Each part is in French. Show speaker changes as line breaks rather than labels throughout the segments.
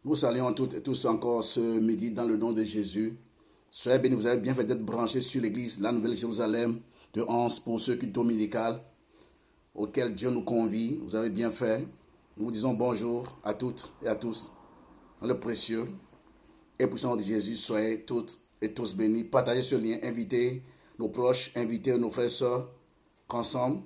Nous saluons toutes et tous encore ce midi dans le nom de Jésus. Soyez bénis, vous avez bien fait d'être branchés sur l'église, la Nouvelle Jérusalem de Anse pour ceux qui dominical, auquel Dieu nous convie. Vous avez bien fait. Nous vous disons bonjour à toutes et à tous. Dans le précieux et puissant nom de Jésus, soyez toutes et tous bénis. Partagez ce lien, invitez nos proches, invitez nos frères et sœurs, qu'ensemble,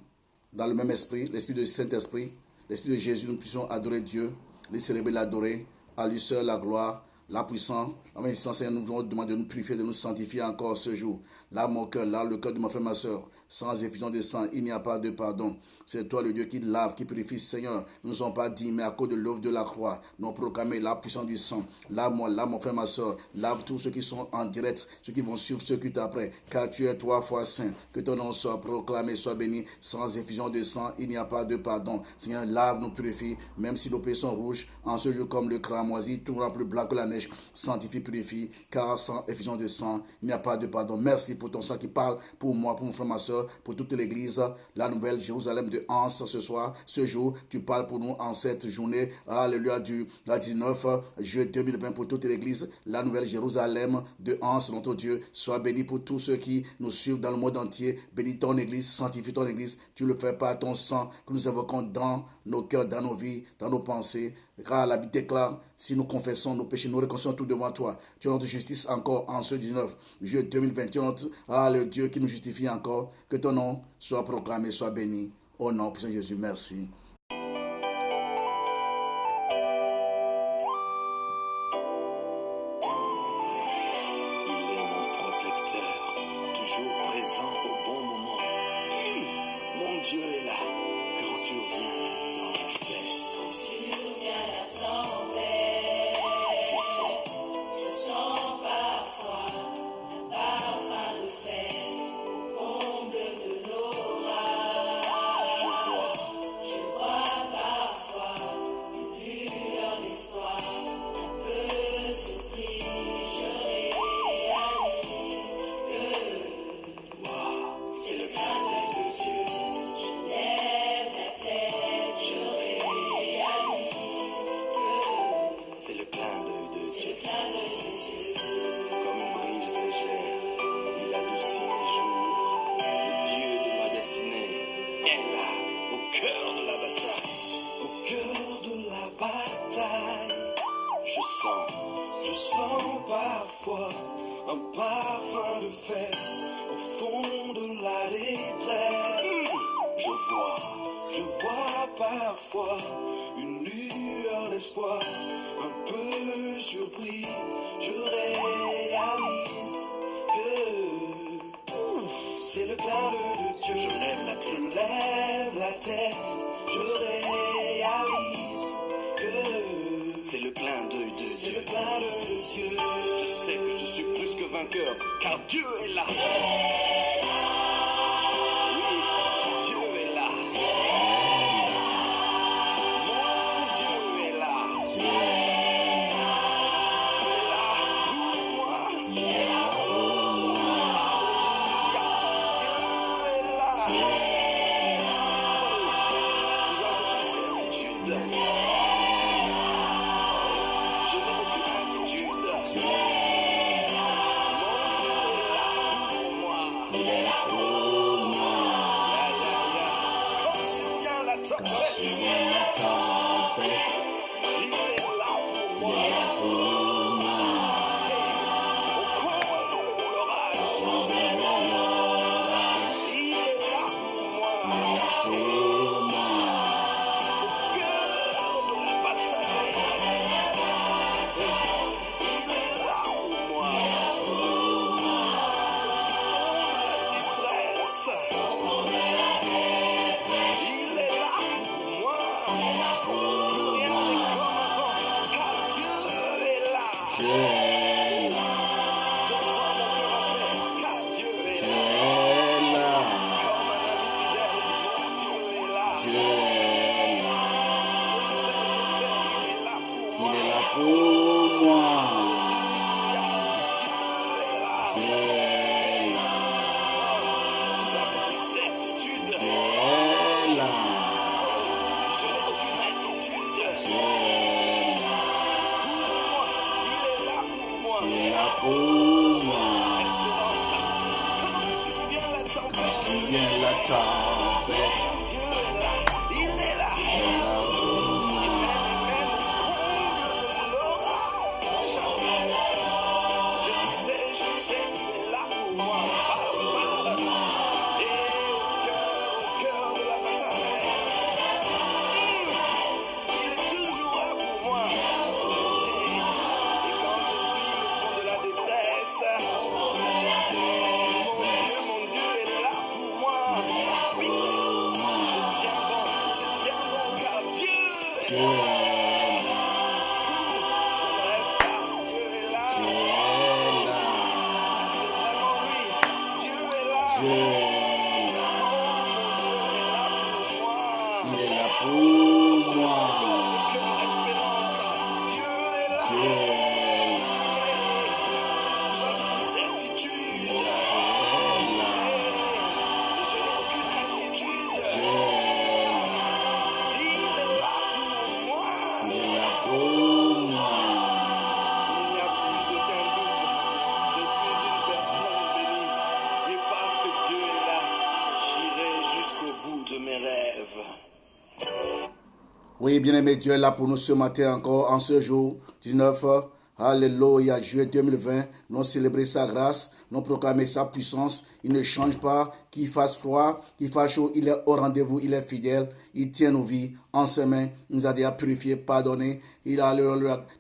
dans le même esprit, l'esprit du Saint-Esprit, l'esprit de Jésus, nous puissions adorer Dieu, les célébrer, l'adorer. À lui seul la gloire, la puissance, la magnificence. Seigneur, nous demandons de nous purifier, de nous sanctifier encore ce jour. Là, mon cœur, là, le cœur de mon frère, ma soeur. Sans effusion de sang, il n'y a pas de pardon. C'est toi le Dieu qui lave, qui purifie. Seigneur, nous ne sommes pas dit, mais à cause de l'œuvre de la croix, nous avons proclamé la puissance du sang. Là, moi, là, mon frère, ma soeur, lave tous ceux qui sont en direct, ceux qui vont suivre ceux qui t'après. Car tu es trois fois saint. Que ton nom soit proclamé, soit béni. Sans effusion de sang, il n'y a pas de pardon. Seigneur, lave, nous purifie, même si nos pieds sont rouges, en ce jour comme le cramoisi, tout rend plus blanc que la neige. Sanctifie, purifie, car sans effusion de sang, il n'y a pas de pardon. Merci pour ton sang qui parle pour moi, pour mon frère, ma soeur, pour toute l'église, la nouvelle Jérusalem de Anse ce soir, ce jour. Tu parles pour nous en cette journée, alléluia, du 19 juillet 2020 pour toute l'église, la nouvelle Jérusalem de Anse, notre Dieu. Sois béni pour tous ceux qui nous suivent dans le monde entier. Bénis ton église, sanctifie ton église. Tu le fais par ton sang que nous évoquons dans nos cœurs, dans nos vies, dans nos pensées. Car la Bible déclare, si nous confessons nos péchés, nous réconcilions tout devant toi. Tu es notre justice encore en ce 19 juillet 2020. Tu es notre, le Dieu qui nous justifie encore. Que ton nom soit proclamé, soit béni. Au nom de Jésus, merci. Dieu est là. Dieu est là. Il est là pour moi. Dieu est là. Oui, bien-aimé, Dieu est là pour nous ce matin encore, en ce jour 19. Alléluia, juillet 2020. Nous célébrer sa grâce, nous proclamer sa puissance. Il ne change pas, qu'il fasse froid, qu'il fasse chaud. Il est au rendez-vous, il est fidèle. Il tient nos vies en ses mains. Il nous a déjà purifiés, pardonnés. Il a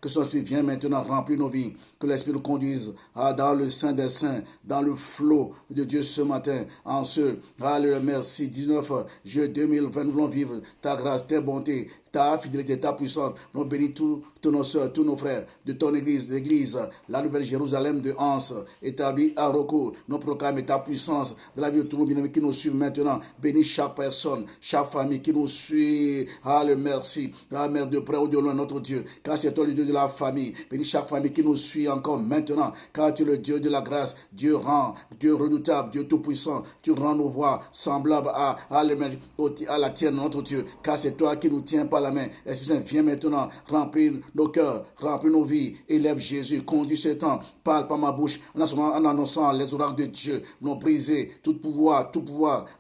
que son esprit vienne maintenant remplir nos vies. Que l'esprit nous conduise dans le sein des saints, dans le flot de Dieu ce matin. En ce, alléluia, merci. 19 juillet 2020, nous voulons vivre ta grâce, ta bonté, ta fidélité, ta puissance. Nous bénis tous nos soeurs, tous nos frères de ton église, l'église, la nouvelle Jérusalem de Anse, établie à Roko. Nous proclamons ta puissance de la vie de tout le monde qui nous suit maintenant. Bénis chaque personne, chaque famille qui nous suit. Alléluia, merci. La mère de près ou de loin, notre Dieu. Car c'est toi le Dieu de la famille. Bénis chaque famille qui nous suit encore maintenant. Car tu es le Dieu de la grâce. Dieu redoutable, Dieu tout-puissant. Tu rends nos voix semblables à la tienne, notre Dieu. Car c'est toi qui nous tiens par la main. Esprit Saint, viens maintenant remplir nos cœurs, remplir nos vies. Élève Jésus, conduis ce temps. Parle par ma bouche en annonçant les oracles de Dieu. Nous briser tout pouvoir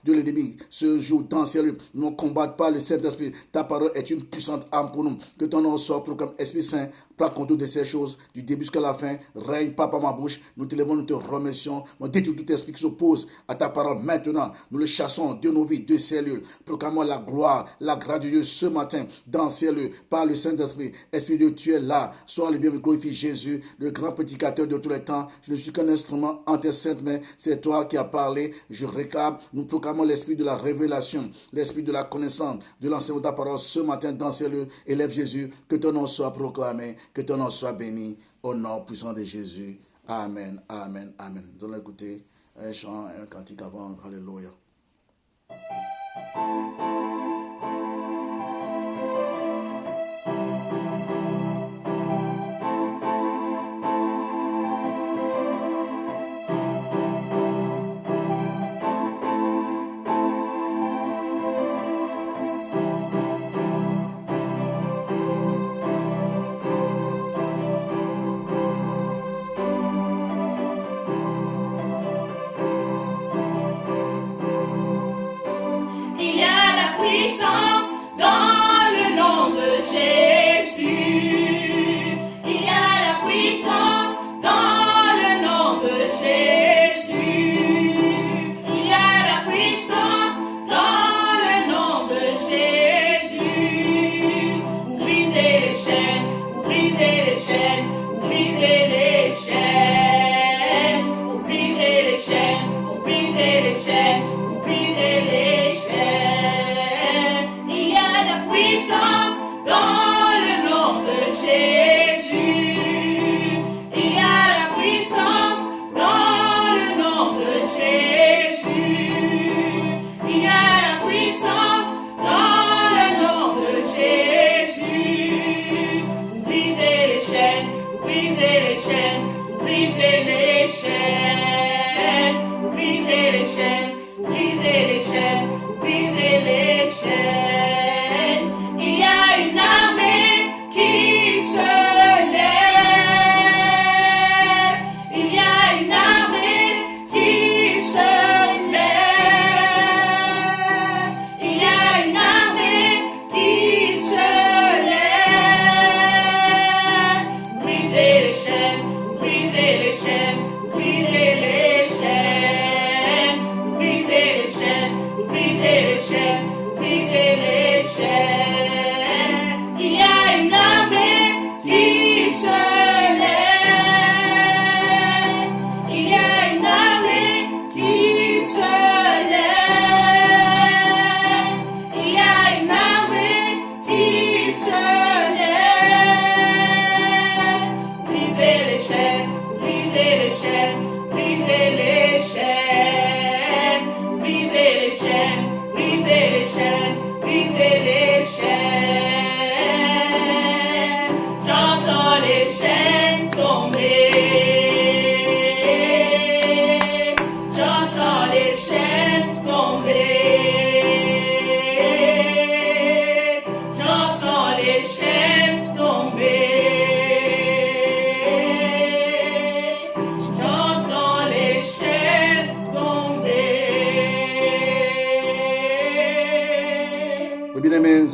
de l'ennemi. Ce jour dans ciel, nous combattons pas le Saint-Esprit. Ta parole est une puissante arme pour nous. Que ton nom soit proclamé, Esprit Saint. Prends contrôle de ces choses, du début jusqu'à la fin. Règne pas par ma bouche. Nous te levons, nous te remercions. Nous détruisons tout esprit qui s'oppose à ta parole. Maintenant, nous le chassons de nos vies, de ces lieux. Proclamons la gloire, la grâce de Dieu ce matin, dans ces lieux, par le Saint-Esprit. Esprit de Dieu, tu es là. Sois le bienvenu, glorifie Jésus, le grand prédicateur de tous les temps. Je ne suis qu'un instrument en tes saintes mains. C'est toi qui as parlé. Je réclame. Nous proclamons l'esprit de la révélation, l'esprit de la connaissance, de l'enseignement de ta parole ce matin, dans ces lieux. Élève Jésus, que ton nom soit proclamé. Que ton nom soit béni au nom puissant de Jésus. Amen, amen, amen. Nous allons écouter un chant, un cantique avant. Alléluia.
Puissance dans le nom de Jésus. Il y a la puissance dans le nom de Jésus. Il y a la puissance dans le nom de Jésus. Pour briser les chaînes, pour briser les chaînes, pour briser les chaînes, pour briser les chaînes, pour briser les chaînes, pour briser les chaînes. Puissance dans le nom de Jésus. Il y a la puissance dans le nom de Jésus. Il y a la puissance dans le nom de Jésus. Pour briser les chaînes, pour briser les chaînes, pour briser les chaînes, pour briser les chaînes, pour briser les chaînes, pour briser les chaînes. Il y a une armée qui se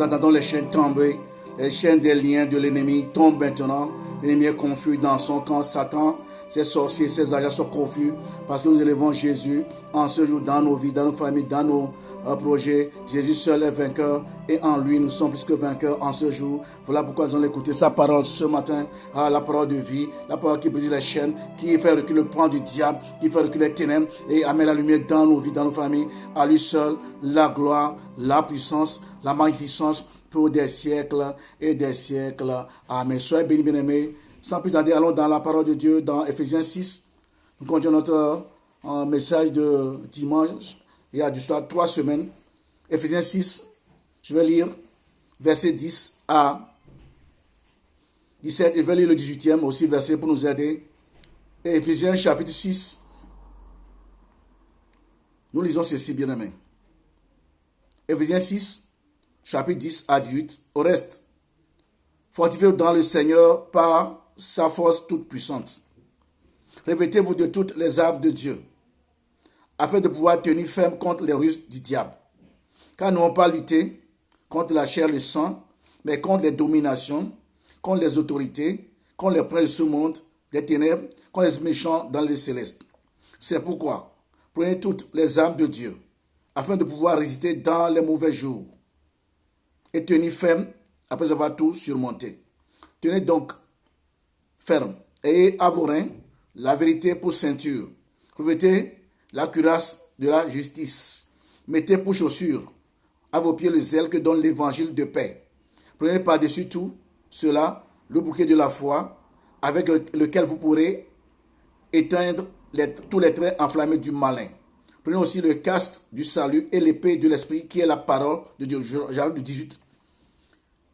Nous entendons les chaînes tomber, les chaînes des liens de l'ennemi tombent maintenant. L'ennemi est confus dans son camp. Satan, ses sorciers, ses agents sont confus parce que nous élevons Jésus en ce jour dans nos vies, dans nos familles, dans nos projets. Jésus seul est vainqueur et en lui nous sommes plus que vainqueurs en ce jour. Voilà pourquoi nous allons écouter sa parole ce matin, la parole de vie, la parole qui brise les chaînes, qui fait reculer le plan du diable, qui fait reculer les ténèbres et amène la lumière dans nos vies, dans nos familles. À lui seul, la gloire, la puissance, la magnificence pour des siècles et des siècles. Amen. Soyez bénis, bien-aimés. Sans plus tarder, allons dans la parole de Dieu, dans Ephésiens 6. Nous continuons notre message de dimanche. Il y a du soir 3 semaines. Ephésiens 6, je vais lire verset 10 à 17. Je vais lire le 18e aussi verset pour nous aider. Et Ephésiens chapitre 6. Nous lisons ceci, bien-aimés. Ephésiens 6, chapitre 10 à 18. Au reste, fortifiez-vous dans le Seigneur par sa force toute puissante. Revêtez-vous de toutes les armes de Dieu, afin de pouvoir tenir ferme contre les ruses du diable. Car nous n'avons pas lutté contre la chair et le sang, mais contre les dominations, contre les autorités, contre les princes de ce monde, des ténèbres, contre les méchants dans les célestes. C'est pourquoi, prenez toutes les armes de Dieu, afin de pouvoir résister dans les mauvais jours, et tenir ferme après avoir tout surmonté. Tenez donc ferme, ayez à vos reins la vérité pour ceinture. Revêtez la cuirasse de la justice. Mettez pour chaussures à vos pieds le zèle que donne l'évangile de paix. Prenez par-dessus tout cela le bouquet de la foi, avec lequel vous pourrez éteindre tous les traits enflammés du malin. Prenez aussi le casque du salut et l'épée de l'esprit qui est la parole de Dieu. J'arrive du 18.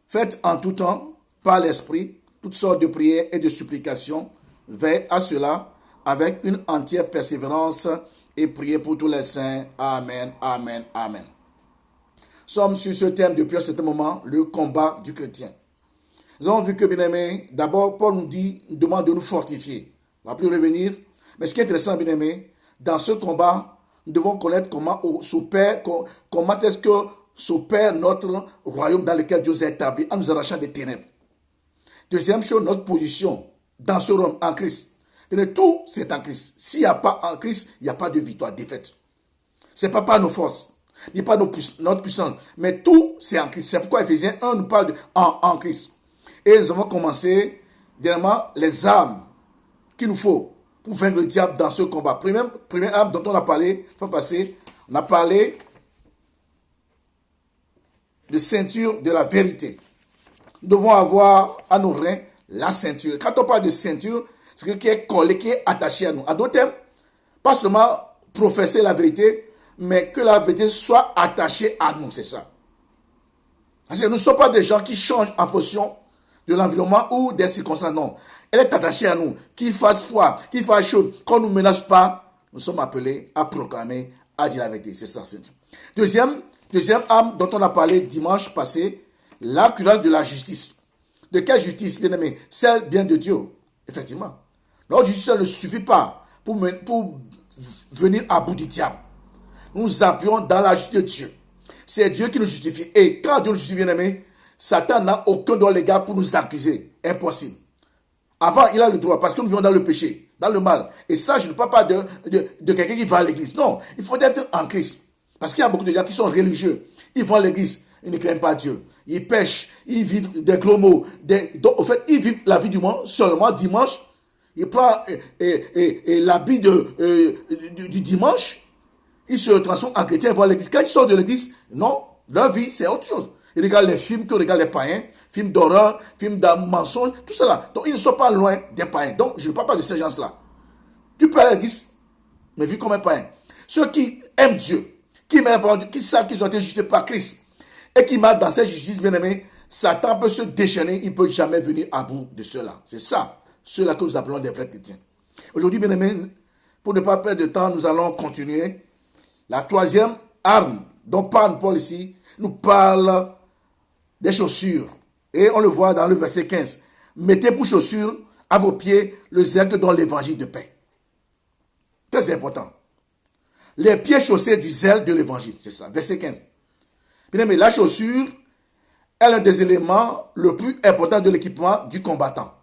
Faites en tout temps, par l'esprit, toutes sortes de prières et de supplications. Veillez à cela avec une entière persévérance et priez pour tous les saints. Amen, amen, amen. Nous sommes sur ce thème depuis un certain moment, le combat du chrétien. Nous avons vu que, bien aimé, d'abord, Paul nous demande de nous fortifier. On ne va plus revenir. Mais ce qui est intéressant, bien aimé, dans ce combat, nous devons connaître comment est-ce que s'opère notre royaume dans lequel Dieu a établi en nous arrachant des ténèbres. Deuxième chose, notre position dans ce royaume en Christ. Tout, c'est en Christ. S'il n'y a pas en Christ, il n'y a pas de victoire, défaite. Ce n'est pas par nos forces, ni pas notre puissance, mais tout, c'est en Christ. C'est pourquoi Ephésiens 1 nous parle en Christ. Et nous avons commencé, dernièrement, les armes qu'il nous faut pour vaincre le diable dans ce combat. Première arme dont on a parlé, on a parlé de ceinture de la vérité. Nous devons avoir à nos reins la ceinture. Quand on parle de ceinture, c'est ce qui est collé, qui est attaché à nous. En d'autres termes, pas seulement professer la vérité, mais que la vérité soit attachée à nous, c'est ça. Parce que nous ne sommes pas des gens qui changent en fonction de l'environnement ou des circonstances, non. Elle est attachée à nous. Qu'il fasse froid, qu'il fasse chaud, qu'on ne nous menace pas, nous sommes appelés à proclamer, à dire la vérité. C'est ça, c'est tout. Deuxième arme dont on a parlé dimanche passé, la cuirasse de la justice. De quelle justice, bien aimé? Celle bien de Dieu, effectivement. Notre justice ne suffit pas pour venir à bout du diable. Nous nous appuyons dans la justice de Dieu. C'est Dieu qui nous justifie. Et quand Dieu nous justifie, bien aimé, Satan n'a aucun droit légal pour nous accuser. Impossible. Avant, il a le droit parce que nous vivons dans le péché, dans le mal. Et ça, je ne parle pas de quelqu'un qui va à l'église. Non, il faut être en Christ. Parce qu'il y a beaucoup de gens qui sont religieux. Ils vont à l'église, ils ne craignent pas Dieu. Ils pêchent, ils vivent des gros mots. Donc, en fait, ils vivent la vie du monde seulement dimanche. Ils prennent l'habit du dimanche. Ils se transforment en chrétiens, ils vont à l'église. Quand ils sortent de l'église, non, leur vie, c'est autre chose. Ils regardent les films que regardent les païens, films d'horreur, films de mensonges, tout cela. Donc, ils ne sont pas loin des païens. Donc, je ne parle pas de ces gens-là. Tu peux aller à l'église, mais vis comme un païen. Ceux qui aiment Dieu, qui savent qu'ils ont été justifiés par Christ, et qui marchent dans cette justice, bien aimé, Satan peut se déchaîner, il ne peut jamais venir à bout de cela. C'est ça, ceux-là que nous appelons des vrais chrétiens. Aujourd'hui, bien aimé, pour ne pas perdre de temps, nous allons continuer. La troisième arme dont parle Paul ici, nous parle des chaussures. Et on le voit dans le verset 15. Mettez pour chaussures à vos pieds le zèle que donne l'évangile de paix. Très important. Les pieds chaussés du zèle de l'évangile, c'est ça, verset 15. Bien aimé, la chaussure est l'un des éléments le plus important de l'équipement du combattant.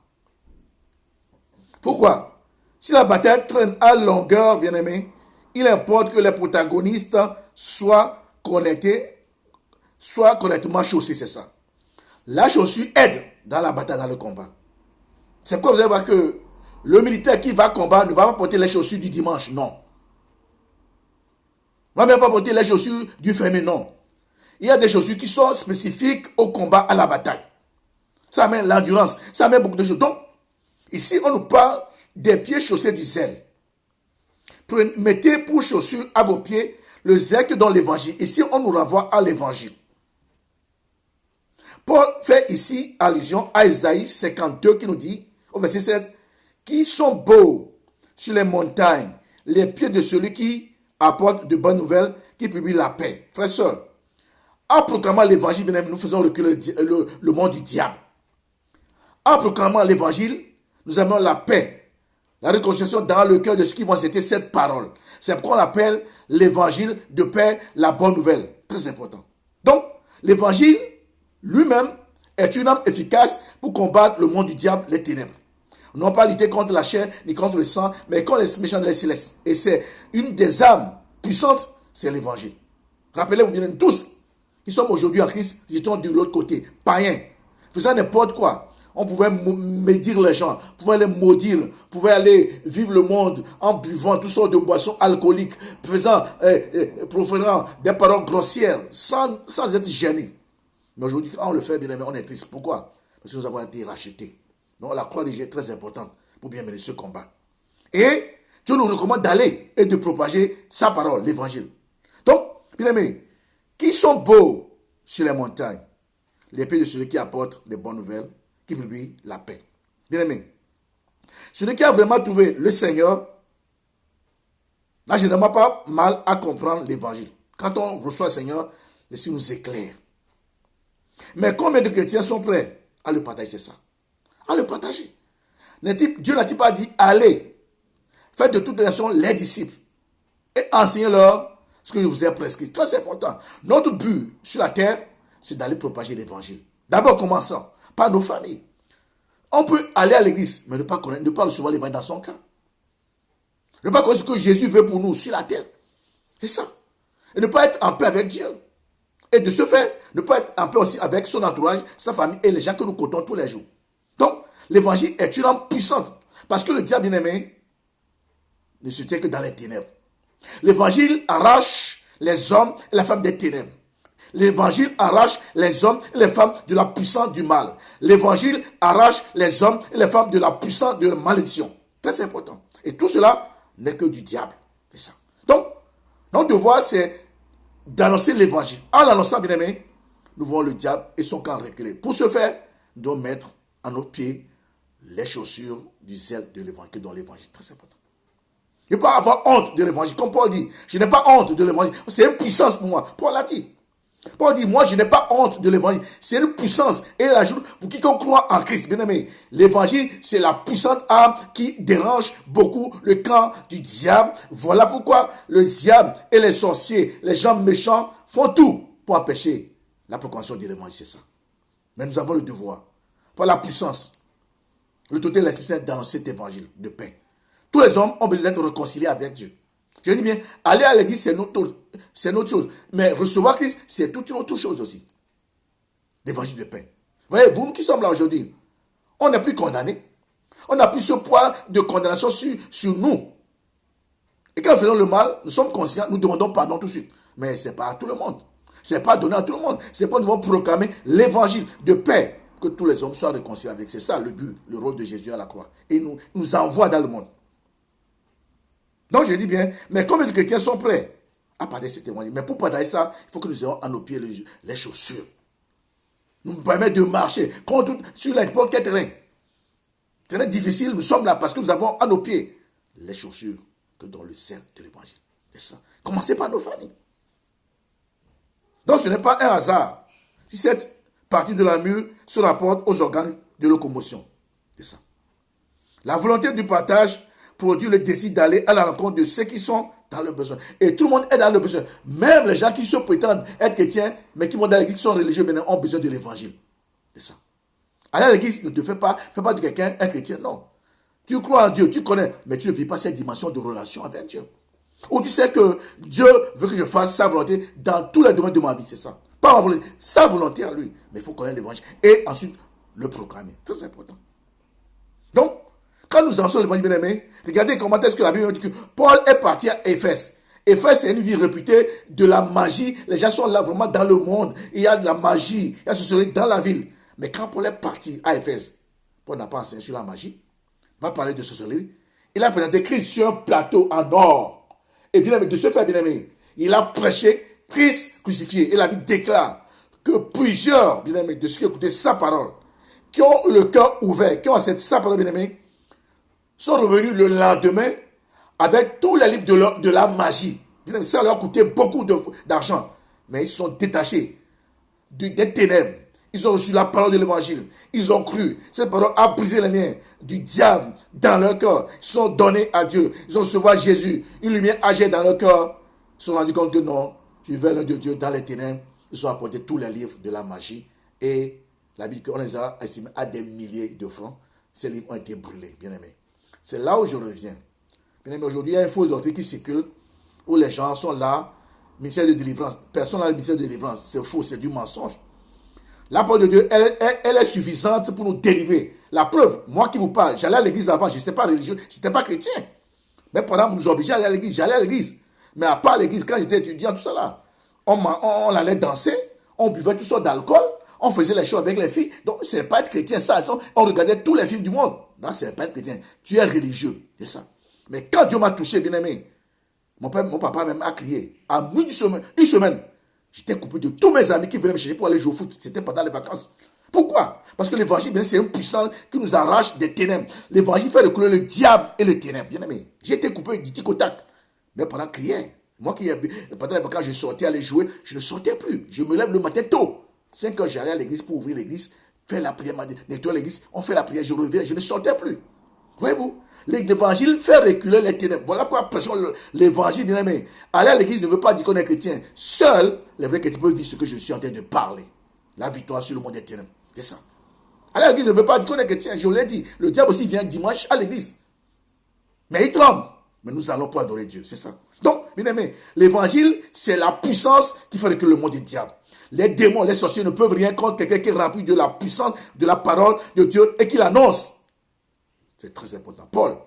Pourquoi? Si la bataille traîne à longueur, bien-aimé, il importe que les protagonistes soient connectés, soient correctement chaussés, c'est ça. La chaussure aide dans la bataille, dans le combat. C'est pourquoi vous allez voir que le militaire qui va combattre ne va pas porter les chaussures du dimanche, non. Ne va même pas porter les chaussures du fermé, non. Il y a des chaussures qui sont spécifiques au combat, à la bataille. Ça amène l'endurance, ça amène beaucoup de choses. Donc, ici, on nous parle des pieds chaussés du zèle. Mettez pour chaussure à vos pieds le zèle que dans l'évangile. Ici, on nous renvoie à l'évangile. Paul fait ici allusion à Isaïe 52 qui nous dit, au verset 7, qui sont beaux sur les montagnes, les pieds de celui qui apporte de bonnes nouvelles, qui publie la paix. Frères et sœurs, en proclamant l'évangile, nous faisons reculer le monde du diable. En proclamant l'évangile, nous amenons la paix, la réconciliation dans le cœur de ceux qui vont accepter cette parole. C'est pourquoi on appelle l'évangile de paix la bonne nouvelle. Très important. Donc, l'évangile lui-même est une arme efficace pour combattre le monde du diable, les ténèbres. Non pas lutter contre la chair ni contre le sang, mais contre les méchants de les célestes. Et c'est une des armes puissantes, c'est l'évangile. Rappelez-vous bien tous, qui sommes aujourd'hui en Christ, ils étaient de l'autre côté, païens, faisant n'importe quoi. On pouvait médire les gens, on pouvait les maudire, on pouvait aller vivre le monde en buvant toutes sortes de boissons alcooliques, proférant des paroles grossières, sans être gêné. Mais aujourd'hui, quand on le fait, bien aimé, on est triste. Pourquoi? Parce que nous avons été rachetés. Donc la croix de Jésus est très importante pour bien mener ce combat. Et Dieu nous recommande d'aller et de propager sa parole, l'évangile. Donc, bien aimé, qui sont beaux sur les montagnes? Les pieds de celui qui apporte des bonnes nouvelles, qui publie la paix. Bien aimé, celui qui a vraiment trouvé le Seigneur n'a généralement pas mal à comprendre l'évangile. Quand on reçoit le Seigneur, l'Esprit nous éclaire. Mais combien de chrétiens sont prêts à le partager, c'est ça? À le partager. Dieu n'a-t-il pas dit, allez, faites de toutes les nations les disciples et enseignez-leur ce que je vous ai prescrit. Très important. Notre but sur la terre, c'est d'aller propager l'évangile. D'abord, commençons par nos familles. On peut aller à l'église, mais ne pas connaître, ne pas recevoir l'évangile dans son cœur. Ne pas connaître ce que Jésus veut pour nous sur la terre. C'est ça. Et ne pas être en paix avec Dieu. Et de ce fait, ne pas être en paix aussi avec son entourage, sa famille et les gens que nous côtoyons tous les jours. Donc, l'évangile est une arme puissante. Parce que le diable bien-aimé ne se tient que dans les ténèbres. L'évangile arrache les hommes et les femmes des ténèbres. L'évangile arrache les hommes et les femmes de la puissance du mal. L'évangile arrache les hommes et les femmes de la puissance de la malédiction. Très important. Et tout cela n'est que du diable. C'est ça. Donc, notre devoir, c'est d'annoncer l'évangile. En l'annonçant, bien aimé, nous voyons le diable et son camp reculer. Pour ce faire, nous devons mettre à nos pieds les chaussures du zèle de l'évangile, dans l'évangile. Très important. Ne pas avoir honte de l'évangile. Comme Paul dit, je n'ai pas honte de l'évangile. C'est une puissance pour moi. Paul l'a dit. Paul dit, moi je n'ai pas honte de l'évangile. C'est une puissance. Et il ajoute, pour quiconque croit en Christ, bien aimé, l'évangile, c'est la puissante arme qui dérange beaucoup le camp du diable. Voilà pourquoi le diable et les sorciers, les gens méchants, font tout pour empêcher la proclamation de l'évangile. C'est ça. Mais nous avons le devoir, par la puissance, l'autorité de l'Esprit Saint d'annoncer cet évangile de paix. Tous les hommes ont besoin d'être réconciliés avec Dieu. Je dis bien, aller à l'église, c'est notre chose. Mais recevoir Christ, c'est toute une autre chose aussi. L'évangile de paix. Vous voyez, vous qui sommes là aujourd'hui, on n'est plus condamnés. On n'a plus ce poids de condamnation sur nous. Et quand nous faisons le mal, nous sommes conscients, nous demandons pardon tout de suite. Mais ce n'est pas à tout le monde. Ce n'est pas donné à tout le monde. C'est pas nous devons proclamer l'évangile de paix. Que tous les hommes soient réconciliés avec. C'est ça le but, le rôle de Jésus à la croix. Et nous envoie dans le monde. Donc je dis bien, mais combien de chrétiens sont prêts à partager cet évangile? Mais pour partager ça, il faut que nous ayons à nos pieds les chaussures. Nous permettre de marcher sur n'importe quel terrain. Terrain difficile, nous sommes là parce que nous avons à nos pieds les chaussures que dans le sein de l'évangile. C'est ça. Commencez par nos familles. Donc ce n'est pas un hasard si cette partie de la mûre se rapporte aux organes de locomotion. C'est ça. La volonté du partage produit le désir d'aller à la rencontre de ceux qui sont dans le besoin. Et tout le monde est dans le besoin. Même les gens qui se prétendent être chrétiens, mais qui vont dans l'église, qui sont religieux, mais ont besoin de l'évangile. C'est ça. Aller à l'église ne te fait pas de quelqu'un un chrétien, non. Tu crois en Dieu, tu connais, mais tu ne vis pas cette dimension de relation avec Dieu. Ou tu sais que Dieu veut que je fasse sa volonté dans tous les domaines de ma vie, c'est ça. Pas ma volonté, sa volonté à lui. Mais il faut connaître l'évangile et ensuite le proclamer. Très important. Donc, quand nous annonçons l'évangile bien-aimé, regardez comment est-ce que la Bible dit que Paul est parti à Éphèse. Éphèse, c'est une ville réputée de la magie. Les gens sont là vraiment dans le monde. Il y a de la magie, il y a ce soleil dans la ville. Mais quand Paul est parti à Éphèse, Paul n'a pas enseigné sur la magie. Il va parler de sorcellerie. Il a présenté Christ sur un plateau en or. Et bien aimé, de ce fait, bien aimé, il a prêché Christ crucifié. Et la Bible déclare que plusieurs, bien aimés, de ceux qui écoutaient sa parole, qui ont le cœur ouvert, qui ont accepté sa parole, bien aimé, sont revenus le lendemain avec tous les livres de la magie. Bien aimé, ça leur a coûté beaucoup d'argent. Mais ils sont détachés des ténèbres. Ils ont reçu la parole de l'évangile. Ils ont cru. Cette parole a brisé les liens du diable dans leur cœur. Ils sont donnés à Dieu. Ils ont reçu Jésus. Une lumière âgée dans leur cœur. Ils se sont rendus compte que non, je veux l'un de Dieu dans les ténèbres. Ils ont apporté tous les livres de la magie. Et la Bible, on les a estimés à des milliers de francs. Ces livres ont été brûlés, bien aimés. C'est là où je reviens. Bien aimés, aujourd'hui, il y a une fausse doctrine qui circule où les gens sont là, ministère de délivrance. Personne n'a le ministère de délivrance. C'est faux, c'est du mensonge. La parole de Dieu, elle est suffisante pour nous délivrer. La preuve, moi qui vous parle, j'allais à l'église avant, je n'étais pas religieux, je n'étais pas chrétien. Mais pendant nous obligeait à aller à l'église, j'allais à l'église. Mais à part l'église, quand j'étais étudiant, tout ça là, on allait danser, on buvait tout ça d'alcool, on faisait les choses avec les filles. Donc, ce n'est pas être chrétien, ça. On regardait tous les films du monde. Non, ce n'est pas être chrétien. Tu es religieux, c'est ça. Mais quand Dieu m'a touché, bien aimé, mon papa même a crié. À une semaine, j'étais coupé de tous mes amis qui venaient me chercher pour aller jouer au foot. C'était pendant les vacances. Pourquoi? Parce que l'évangile, c'est un puissant qui nous arrache des ténèbres. L'évangile fait reculer le diable et les ténèbres. Bien aimé, j'ai été coupé du tic au tac. Mais pendant crier, moi qui, pendant les vacances, je sortais aller jouer, je ne sortais plus. Je me lève le matin tôt. 5 heures, j'allais à l'église pour ouvrir l'église, faire la prière, nettoyer l'église. On fait la prière, je reviens, je ne sortais plus. Voyez-vous? L'évangile fait reculer les ténèbres. Voilà pourquoi l'évangile, bien aimé. Aller à l'église ne veut pas dire qu'on est chrétien. Seul, les vrais chrétiens peuvent vivre ce que je suis en train de parler. La victoire sur le monde des ténèbres. C'est ça. Aller à l'église ne veut pas dire qu'on est chrétien. Je l'ai dit. Le diable aussi vient dimanche à l'église. Mais il tremble. Mais nous allons pour adorer Dieu. C'est ça. Donc, bien aimé, l'évangile, c'est la puissance qui fait reculer le monde des diables. Les démons, les sorciers ne peuvent rien contre quelqu'un qui est rempli de la puissance de la parole de Dieu et qui l'annonce. C'est très important. Paul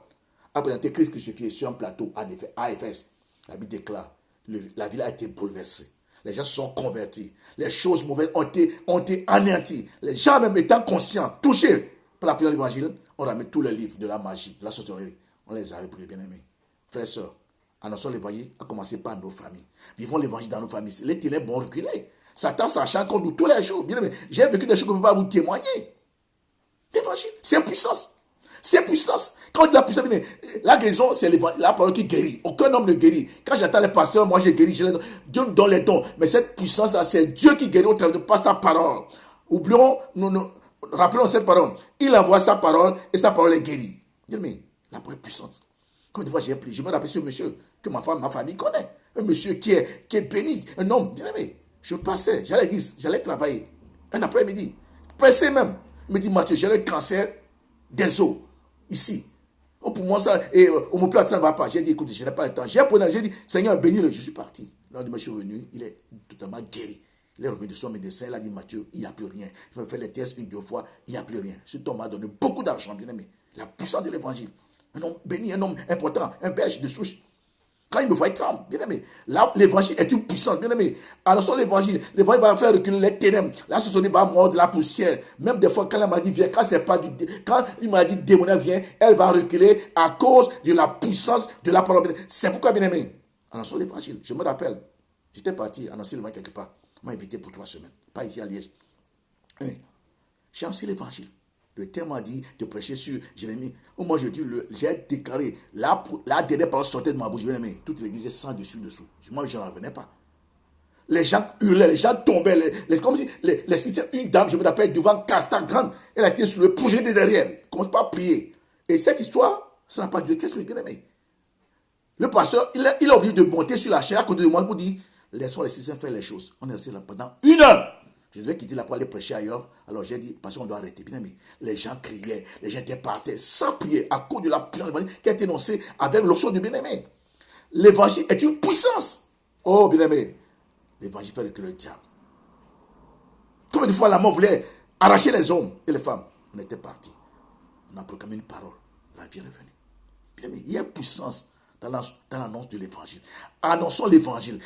a présenté Christ crucifié sur un plateau à Éphèse. La Bible déclare, la ville a été bouleversée. Les gens sont convertis. Les choses mauvaises ont été anéanties. Les gens, même étant conscients, touchés par la prière de l'évangile, on ramène tous les livres de la magie, de la sorcellerie. On les a brûlés, bien aimés. Frères et sœurs, annonçons l'évangile, à commencer par nos familles. Vivons l'évangile dans nos familles. Les ténèbres vont reculer. Satan s'acharne contre nous tous les jours. Bien aimé, j'ai vécu des choses que je ne peux pas vous témoigner. L'évangile, c'est puissance. C'est puissance. Quand on dit la puissance, la guérison, c'est la parole qui guérit. Aucun homme ne guérit. Quand j'attends les pasteurs, moi j'ai guéri. Dieu nous donne les dons. Mais cette puissance-là, c'est Dieu qui guérit au travers de sa parole. Oublions, rappelons cette parole. Il envoie sa parole et sa parole est guérie. Mais la parole est puissante. Comme des fois j'ai appelé, je me rappelle ce monsieur que ma famille connaît. Un monsieur qui est béni. Un homme, bien aimé. Je passais, j'allais à l'église, j'allais travailler. Un après-midi, pressé même. Il me dit, Mathieu, j'ai le cancer des os. Ici. Oh, pour moi, ça, et omoplate, ça ne va pas. J'ai dit, écoute, je n'ai pas le temps. J'ai dit, Seigneur, bénis-le. Je suis parti. Là, je suis revenu, il est totalement guéri. Il est revenu de son médecin, il a dit, Mathieu, il n'y a plus rien. Je vais faire les tests 1-2 fois, il n'y a plus rien. Cet homme m'a donné beaucoup d'argent, bien aimé. La puissance de l'évangile. Un homme béni, un homme important, un belge de souche. Quand il me voit, il tremble, bien aimé. Là, l'évangile est une puissance, bien aimé. Alors, l'évangile va faire reculer les ténèbres. La société va mordre la poussière. Même des fois, quand la maladie vient, quand une maladie démoniaque vient, elle va reculer à cause de la puissance de la parole. C'est pourquoi, bien aimé, annonçons l'évangile. Je me rappelle, j'étais parti annoncer l'évangile quelque part. On m'a invité pour 3 semaines, pas ici à Liège. J'ai annoncé l'évangile. Le thème m'a dit de prêcher sur Jérémie. Moi, j'ai déclaré, la dernière parole sortait de ma bouche. Mais toute l'église est sans dessous. Moi, je n'en revenais pas. Les gens hurlaient, les gens tombaient. Comme si l'esprit, une dame, je me rappelle, devant Casta grande, elle a été sur le projet de derrière. Elle ne commence pas à prier. Et cette histoire, ça n'a pas duré 15 minutes, bien aimé. Le pasteur, il est obligé de monter sur la chaire à côté de moi pour dire, laissons l'Esprit Saint faire les choses. On est resté là pendant 1 heure. Je devais quitter là pour aller prêcher ailleurs. Alors j'ai dit, parce qu'on doit arrêter. Bien aimé, les gens criaient, les gens étaient par terre sans prier à cause de la puissance de l'évangile qui a été énoncée avec l'onction du bien-aimé. L'évangile est une puissance. Oh bien-aimé, l'évangile fait que le diable. Combien de fois la mort voulait arracher les hommes et les femmes? On était partis. On a proclamé une parole. La vie est revenue. Bien aimé, il y a une puissance dans l'annonce de l'évangile. Annonçons l'évangile.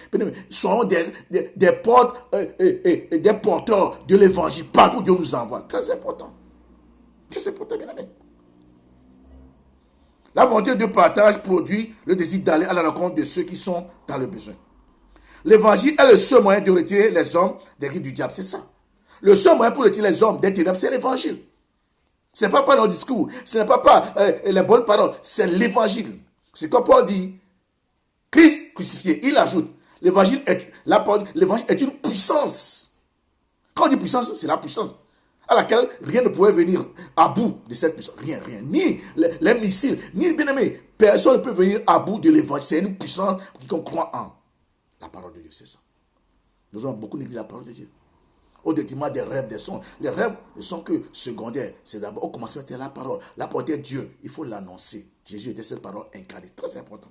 Soyons des portes et des porteurs de l'évangile partout où Dieu nous envoie. Très important. Très important, bien aimé. La volonté de partage produit le désir d'aller à la rencontre de ceux qui sont dans le besoin. L'évangile est le seul moyen de retirer les hommes des griffes du diable, c'est ça. Le seul moyen pour retirer les hommes des ténèbres, c'est l'évangile. Ce n'est pas par nos discours, ce n'est pas les bonnes paroles, c'est l'évangile. C'est comme Paul dit, Christ crucifié, il ajoute, l'évangile est une puissance. Quand on dit puissance, c'est la puissance à laquelle rien ne pouvait venir à bout de cette puissance. Rien. Ni les missiles, ni les bien-aimés. Personne ne peut venir à bout de l'évangile. C'est une puissance qu'on croit en. La parole de Dieu, c'est ça. Nous avons beaucoup négligé la parole de Dieu. Au détriment des rêves, des sons. Les rêves ne sont que secondaires. C'est d'abord, au commencement, c'était la parole. La parole de Dieu, il faut l'annoncer. Jésus était cette parole incarnée. Très important.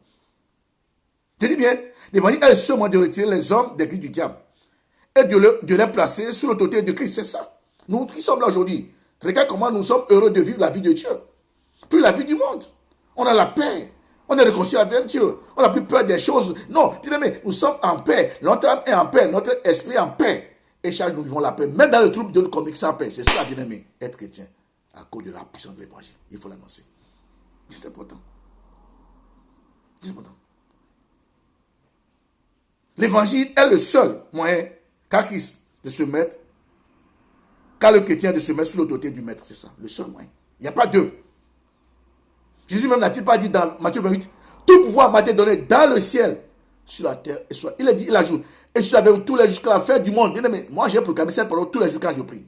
Je dis bien, l'évangile est le seul moyen de retirer les hommes des griffes du diable et de les placer sous l'autorité de Christ. C'est ça. Nous qui sommes là aujourd'hui, regarde comment nous sommes heureux de vivre la vie de Dieu. Plus la vie du monde. On a la paix. On est réconcilié avec Dieu. On n'a plus peur des choses. Non, bien-aimé, nous sommes en paix. Notre âme est en paix. Notre esprit est en paix. Et chaque jour, nous vivons la paix. Même dans le trouble, Dieu nous communique sa paix. C'est ça, bien-aimé, être chrétien. À cause de la puissance de l'évangile. Il faut l'annoncer. C'est important. C'est important. L'évangile est le seul moyen qu'a Christ de se mettre, qu'a le chrétien de se mettre sous l'autorité du maître. C'est ça, le seul moyen. Il n'y a pas deux. Jésus même n'a-t-il pas dit dans Matthieu 28, tout pouvoir m'a été donné dans le ciel, sur la terre et sur la terre. Il ajoute, et je suis avec vous tous les jours jusqu'à la fin du monde. Bien aimé, moi j'ai proclamé cette parole tous les jours quand je prie.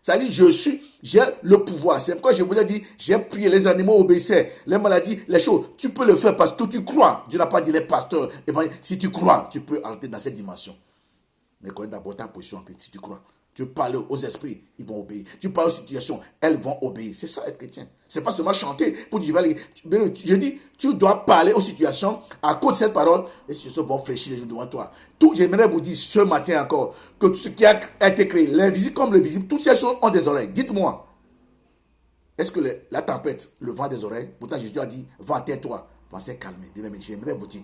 C'est-à-dire, j'ai le pouvoir. C'est pourquoi je vous ai dit, j'ai prié, les animaux obéissaient, les maladies, les choses. Tu peux le faire parce que tu crois. Dieu n'a pas dit les pasteurs. Si tu crois, tu peux entrer dans cette dimension. Mais connais d'abord ta position en Christ. Si tu crois, tu parles aux esprits, ils vont obéir. Tu parles aux situations, elles vont obéir. C'est ça être chrétien. C'est pas seulement chanter pour dire, je dis, tu dois parler aux situations à cause de cette parole. Les situations vont fléchir les gens devant toi. J'aimerais vous dire ce matin encore que tout ce qui a été créé, l'invisible comme le visible, toutes ces choses ont des oreilles. Dites-moi, est-ce que la tempête, le vent a des oreilles? Pourtant Jésus a dit, vent, tais-toi, vent s'est calmé. J'aimerais vous dire,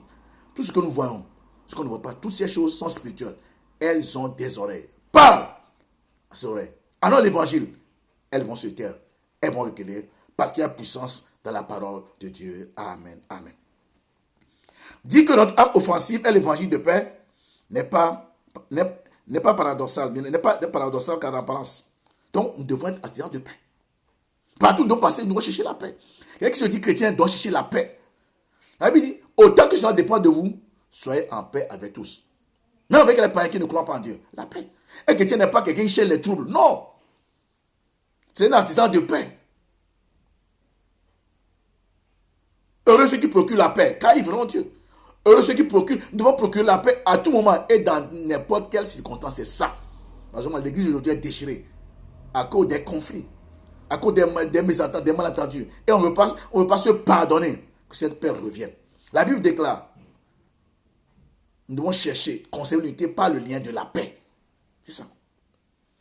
tout ce que nous voyons, ce qu'on ne voit pas, toutes ces choses sont spirituelles. Elles ont des oreilles. Parle à ces oreilles. Alors l'évangile, elles vont se taire. Elles vont recueillir parce qu'il y a puissance dans la parole de Dieu. Amen. Amen. Dit que notre âme offensive est l'évangile de paix n'est pas paradoxal. N'est pas paradoxal qu'en apparence. Donc, nous devons être attirants de paix. Partout où nous devons passer, nous devons chercher la paix. Quelqu'un qui se dit chrétien doit chercher la paix. La Bible dit, autant que cela dépend de vous, soyez en paix avec tous. Même avec les païens qui ne croient pas en Dieu. La paix. Un chrétien n'est pas quelqu'un qui cherche les troubles. Non. C'est un artisan de paix. Heureux ceux qui procurent la paix, car ils verront Dieu. Heureux ceux qui procurent, nous devons procurer la paix à tout moment et dans n'importe quelle circonstance. C'est ça. Parce que l'église aujourd'hui est déchirée à cause des conflits, à cause des mésentendus, des malentendus. Et on ne veut pas se pardonner que cette paix revienne. La Bible déclare, nous devons chercher, conserver l'unité par le lien de la paix. C'est ça.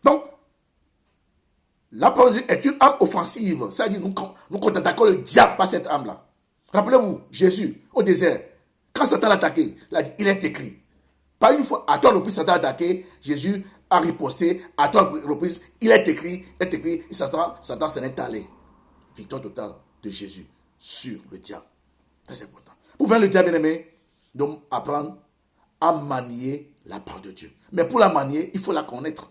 Donc, la parole de Dieu est une âme offensive. C'est-à-dire, nous contre-attaquons le diable par cette âme-là. Rappelez-vous, Jésus, au désert, quand Satan l'a attaqué, il est écrit. Pas une fois, à trois reprises, Satan a attaqué, Jésus a riposté, à trois reprises, il est écrit, et Satan s'en est allé. Victoire totale de Jésus sur le diable. C'est important. Pour vaincre le diable, bien-aimé, nous devons apprendre à manier la parole de Dieu. Mais pour la manier, il faut la connaître.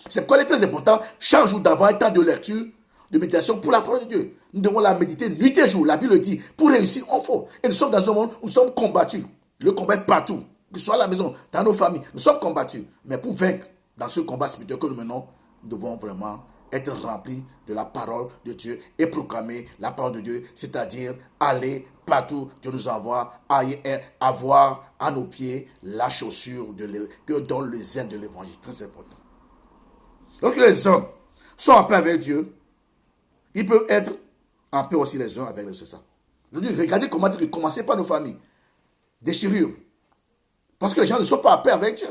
C'est pourquoi il est très important, chaque jour d'avoir un temps de lecture, de méditation pour la parole de Dieu. Nous devons la méditer nuit et jour. La Bible le dit. Pour réussir, on faut. Et nous sommes dans un monde où nous sommes combattus. Le combat est partout. Que ce soit à la maison, dans nos familles, nous sommes combattus. Mais pour vaincre dans ce combat spirituel que nous menons, nous devons vraiment être remplis de la parole de Dieu et proclamer la parole de Dieu, c'est-à-dire aller partout Dieu nous envoie à avoir à nos pieds la chaussure que donne le zèle de l'évangile. Très important. Lorsque les hommes sont en paix avec Dieu, ils peuvent être en paix aussi les uns avec les autres. C'est ça. Je dis, regardez comment dire, commencez par nos familles. Déchirure. Parce que les gens ne sont pas en paix avec Dieu.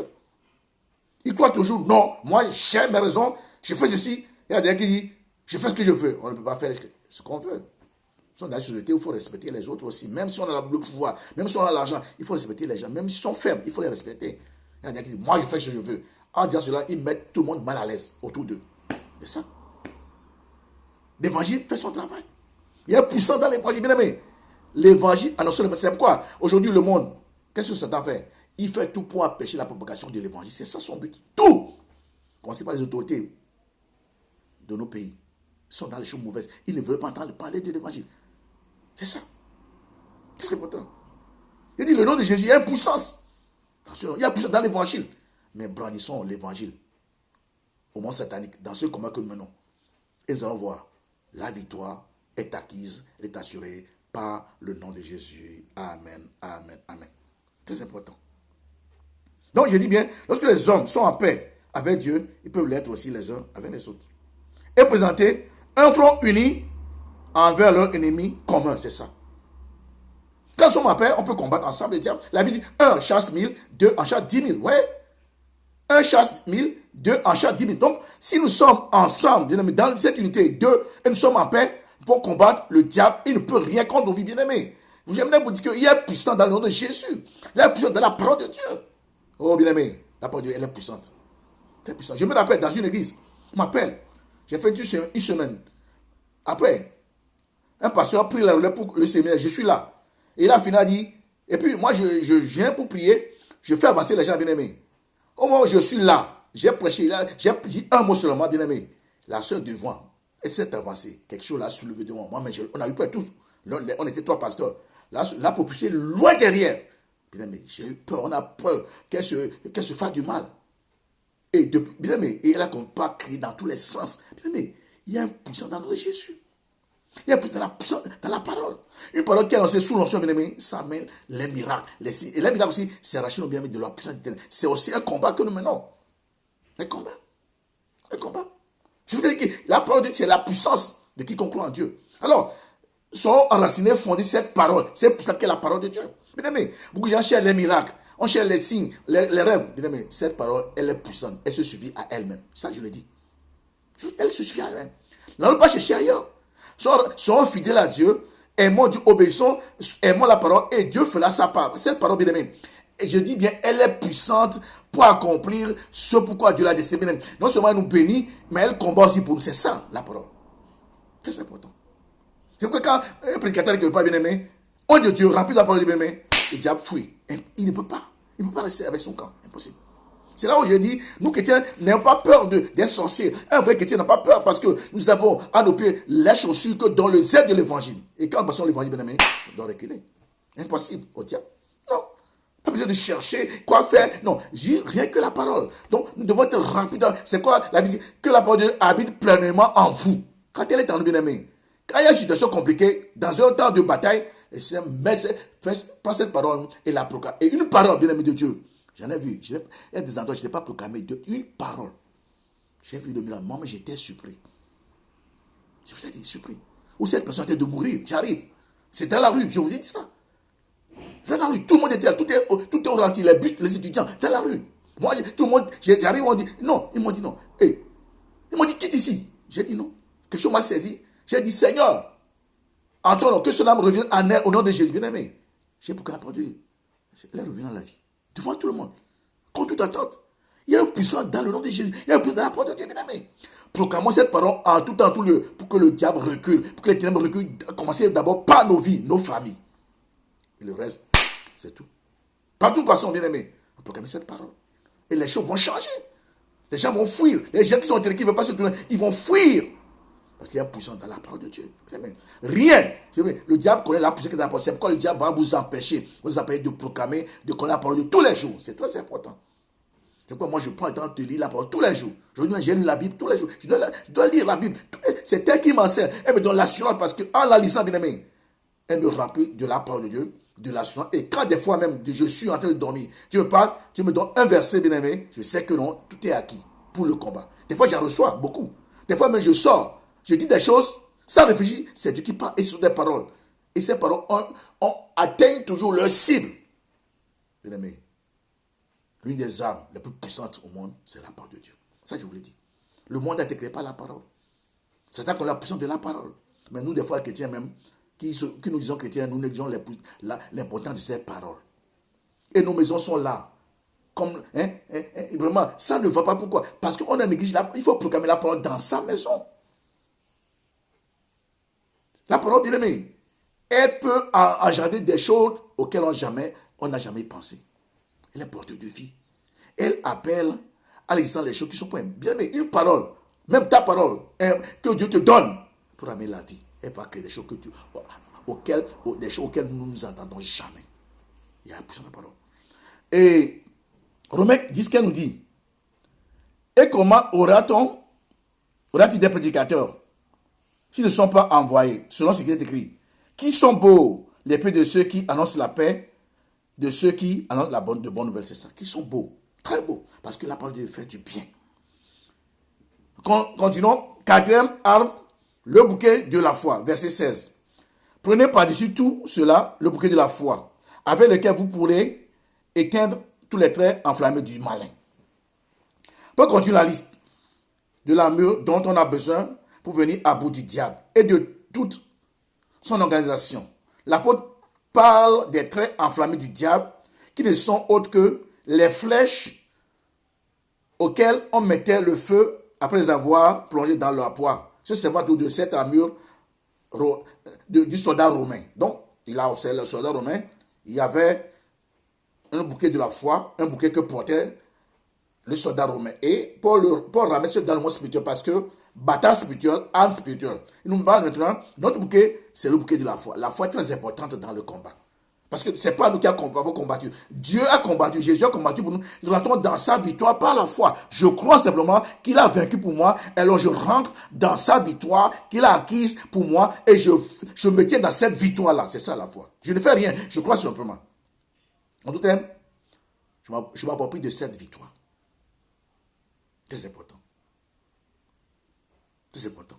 Ils croient toujours, non, moi j'ai mes raisons, je fais ceci. Il y a des gens qui disent, je fais ce que je veux. On ne peut pas faire ce qu'on veut. Nous sommes dans une société où il faut respecter les autres aussi. Même si on a le pouvoir, même si on a l'argent, il faut respecter les gens. Même s'ils sont faibles, il faut les respecter. Il y a des gens qui disent, moi je fais ce que je veux. En disant cela, ils mettent tout le monde mal à l'aise autour d'eux. C'est ça. L'évangile fait son travail. Il y a puissance dans l'évangile, bien aimé. L'évangile annonce le. C'est pourquoi aujourd'hui le monde, qu'est-ce que Satan fait? Il fait tout pour empêcher la propagation de l'évangile. C'est ça son but. Tout. Commencez par les autorités de nos pays. Ils sont dans les choses mauvaises. Ils ne veulent pas entendre parler de l'évangile. C'est ça. C'est important. Il dit le nom de Jésus, il y a une puissance. Attention, il y a une puissance dans l'évangile. Mais brandissons l'évangile au monde satanique dans ce combat que nous menons. Et nous allons voir, la victoire est acquise, elle est assurée par le nom de Jésus. Amen, amen, amen. Très important. Donc je dis bien, lorsque les hommes sont en paix avec Dieu, ils peuvent l'être aussi les uns avec les autres. Et présenter un front uni envers leur ennemi commun, c'est ça. Quand nous sommes en paix, on peut combattre ensemble les diables. La Bible dit, un chasse 1000, deux en chasse 10 000. Ouais. Un chasse 1000, deux en chasse 10 000. Donc, si nous sommes ensemble, bien aimés, dans cette unité, deux, et nous sommes en paix pour combattre le diable, il ne peut rien contre nos vies, bien aimés. J'aimerais vous dire qu'il y a puissance dans le nom de Jésus. Il y a puissance dans la parole de Dieu. Oh, bien aimé, la parole de Dieu, elle est puissante. Très puissante. Je me rappelle dans une église, on m'appelle. J'ai fait une semaine. Après, un pasteur a pris la relève pour le séminaire. Je suis là. Et là, finalement, dit, et puis moi, je viens pour prier. Je fais avancer les gens, bien aimés. Au moment où je suis là, j'ai prêché, là, j'ai dit un mot seulement, bien aimé. La soeur devant, elle s'est avancée. Quelque chose l'a soulevé devant moi, mais on a eu peur tous. On était trois pasteurs. Là, pour pousser loin derrière. Bien aimé, j'ai eu peur, on a peur qu'elle se fasse du mal. Et bien aimé, et elle a comme pas crié dans tous les sens. Bien aimé, il y a une puissance dans le nom de Jésus. Il y a une puissance dans la parole. Une parole qui est lancée sous l'onction, bien aimé, ça amène les miracles. Et les miracles aussi, c'est arraché, bien aimé, de la puissance éternelle. C'est aussi un combat que nous menons. Un combat. Un combat. Je veux dire que la parole de Dieu, c'est la puissance de quiconque croit en Dieu. Alors, sont enracinés, fondés cette parole. C'est pour ça qu'est la parole de Dieu. Bien aimé, beaucoup de gens cherchent les miracles, on cherche les signes, les rêves. Bien aimé, cette parole, elle est puissante. Elle se suffit à elle-même. Ça, je le dis. Elle se suffit à elle-même. N'allons pas chercher ailleurs. Soyons fidèles à Dieu, aimons Dieu, obéissons, aimons la parole et Dieu fera sa part. Cette parole, bien aimé, et je dis bien, elle est puissante pour accomplir ce pourquoi Dieu l'a destiné. Bien aimé. Non seulement elle nous bénit, mais elle combat aussi pour nous. C'est ça, la parole. Très important. C'est pourquoi quand un prédicateur ne veut pas bien aimé, on dit Dieu rempli de la parole de bien aimé, le diable fuit. Il ne peut pas. Il ne peut pas rester avec son camp. Impossible. C'est là où je dis, nous chrétiens n'avons pas peur des sorciers. Un vrai chrétien n'a pas peur parce que nous avons à nos pieds les chaussures que dans le zèle de l'évangile. Et quand nous passons l'évangile, bien aimé, on doit reculer. Impossible au diable. Non. Pas besoin de chercher quoi faire. Non. J'ai rien que la parole. Donc, nous devons être remplis de. C'est quoi la Bible? Que la parole de Dieu habite pleinement en vous. Quand elle est en nous, bien aimé. Quand il y a une situation compliquée, dans un temps de bataille, prends cette parole et la proclame. Et une parole, bien aimé de Dieu. J'en ai vu. Il y a des endroits où je n'ai pas proclamé une parole. J'ai vu le miracle. Moi, mais j'étais surpris. Je vous ai dit, surpris. Où cette personne était de mourir. J'arrive. C'est dans la rue. Je vous ai dit ça. Dans la rue. Tout le monde était là. Tout est au ralenti. Les bus, les étudiants. Dans la rue. Moi, tout le monde. J'arrive. On dit non. Ils m'ont dit non. Hey. Ils m'ont dit quitte ici. J'ai dit non. Quelque chose m'a saisi. J'ai dit Seigneur. Entrons, que cela me revienne en air au nom de Jésus. Bien aimé. J'ai pour qu'elle produise. Elle revient dans la vie. Devant tout le monde. Contre toute attente. Il y a une puissance dans le nom de Jésus. Il y a une puissance dans la parole de Dieu, bien aimé. Proclamons cette parole en tout temps, tout lieu, pour que le diable recule, pour que les ténèbres reculent. Commencez d'abord par nos vies, nos familles. Et le reste, c'est tout. Partout où nous passons, bien aimé, proclamez cette parole. Et les choses vont changer. Les gens vont fuir. Les gens qui sont intéressés, qui ne veulent pas se tourner, ils vont fuir. Parce qu'il y a une puissance dans la parole de Dieu. Rien. Le diable connaît la puissance de la parole. C'est pourquoi le diable va vous empêcher de proclamer, de connaître la parole de tous les jours. C'est très important. C'est pourquoi moi je prends le temps de lire la parole tous les jours. Aujourd'hui, j'ai lu la Bible tous les jours. Je dois lire la Bible. C'est elle qui m'enseigne. Elle me donne l'assurance parce qu'en la lisant, bien aimé, elle me remplit de la parole de Dieu, de l'assurance. Et quand des fois même, je suis en train de dormir, tu me parles, tu me donnes un verset bien aimé, je sais que non, tout est acquis pour le combat. Des fois, j'en reçois beaucoup. Des fois même, je sors, je dis des choses sans réfléchir. C'est Dieu qui parle et ce sont des paroles. Et ces paroles atteignent toujours leur cible. Bien aimé, l'une des armes les plus puissantes au monde, c'est la parole de Dieu. Ça, je vous l'ai dit. Le monde a été créé par la parole. C'est ça qu'on a la puissance de la parole. Mais nous, des fois, les chrétiens même, qui nous disons chrétiens, nous négligeons l'importance de ces paroles. Et nos maisons sont là. Comme, vraiment, ça ne va pas. Pourquoi? Parce qu'on a négligé. Il faut proclamer la parole dans sa maison. La parole, bien aimée, elle peut engendrer des choses auxquelles on n'a jamais pensé. Elle est porteuse de vie. Elle appelle à l'existence les choses qui sont pas bien aimées. Une parole, même ta parole, que Dieu te donne pour amener la vie. Elle va créer des choses auxquelles nous ne nous entendons jamais. Il y a la puissance de la parole. Et Romains dit ce qu'elle nous dit. Et comment aura-t-il des prédicateurs s'ils ne sont pas envoyés, selon ce qui est écrit? Qui sont beaux les pieds de ceux qui annoncent la paix, de ceux qui annoncent de bonnes nouvelles, c'est ça. Qui sont beaux, très beaux, parce que la parole de Dieu fait du bien. Continuons. Quatrième arme, le bouquet de la foi, verset 16. Prenez par-dessus tout cela le bouquet de la foi, avec lequel vous pourrez éteindre tous les traits enflammés du malin. On peut continuer la liste de l'armure dont on a besoin pour venir à bout du diable et de toute son organisation. L'apôtre parle des traits enflammés du diable qui ne sont autres que les flèches auxquelles on mettait le feu après les avoir plongées dans leur poids. C'est seulement tout de cette armure du soldat romain. Donc, c'est le soldat romain, il y avait un bouquet de la foi, un bouquet que portait le soldat romain. Et pour ramener ça dans le monde spirituel, parce que bataille spirituelle, arme spirituelle. Il nous parle maintenant, notre bouquet, c'est le bouquet de la foi. La foi est très importante dans le combat. Parce que ce n'est pas nous qui avons combattu. Dieu a combattu, Jésus a combattu pour nous. Nous rentrons dans sa victoire par la foi. Je crois simplement qu'il a vaincu pour moi. Et alors je rentre dans sa victoire qu'il a acquise pour moi. Et je me tiens dans cette victoire-là. C'est ça la foi. Je ne fais rien. Je crois simplement. En tout cas, je m'approprie de cette victoire. Très important. Très important.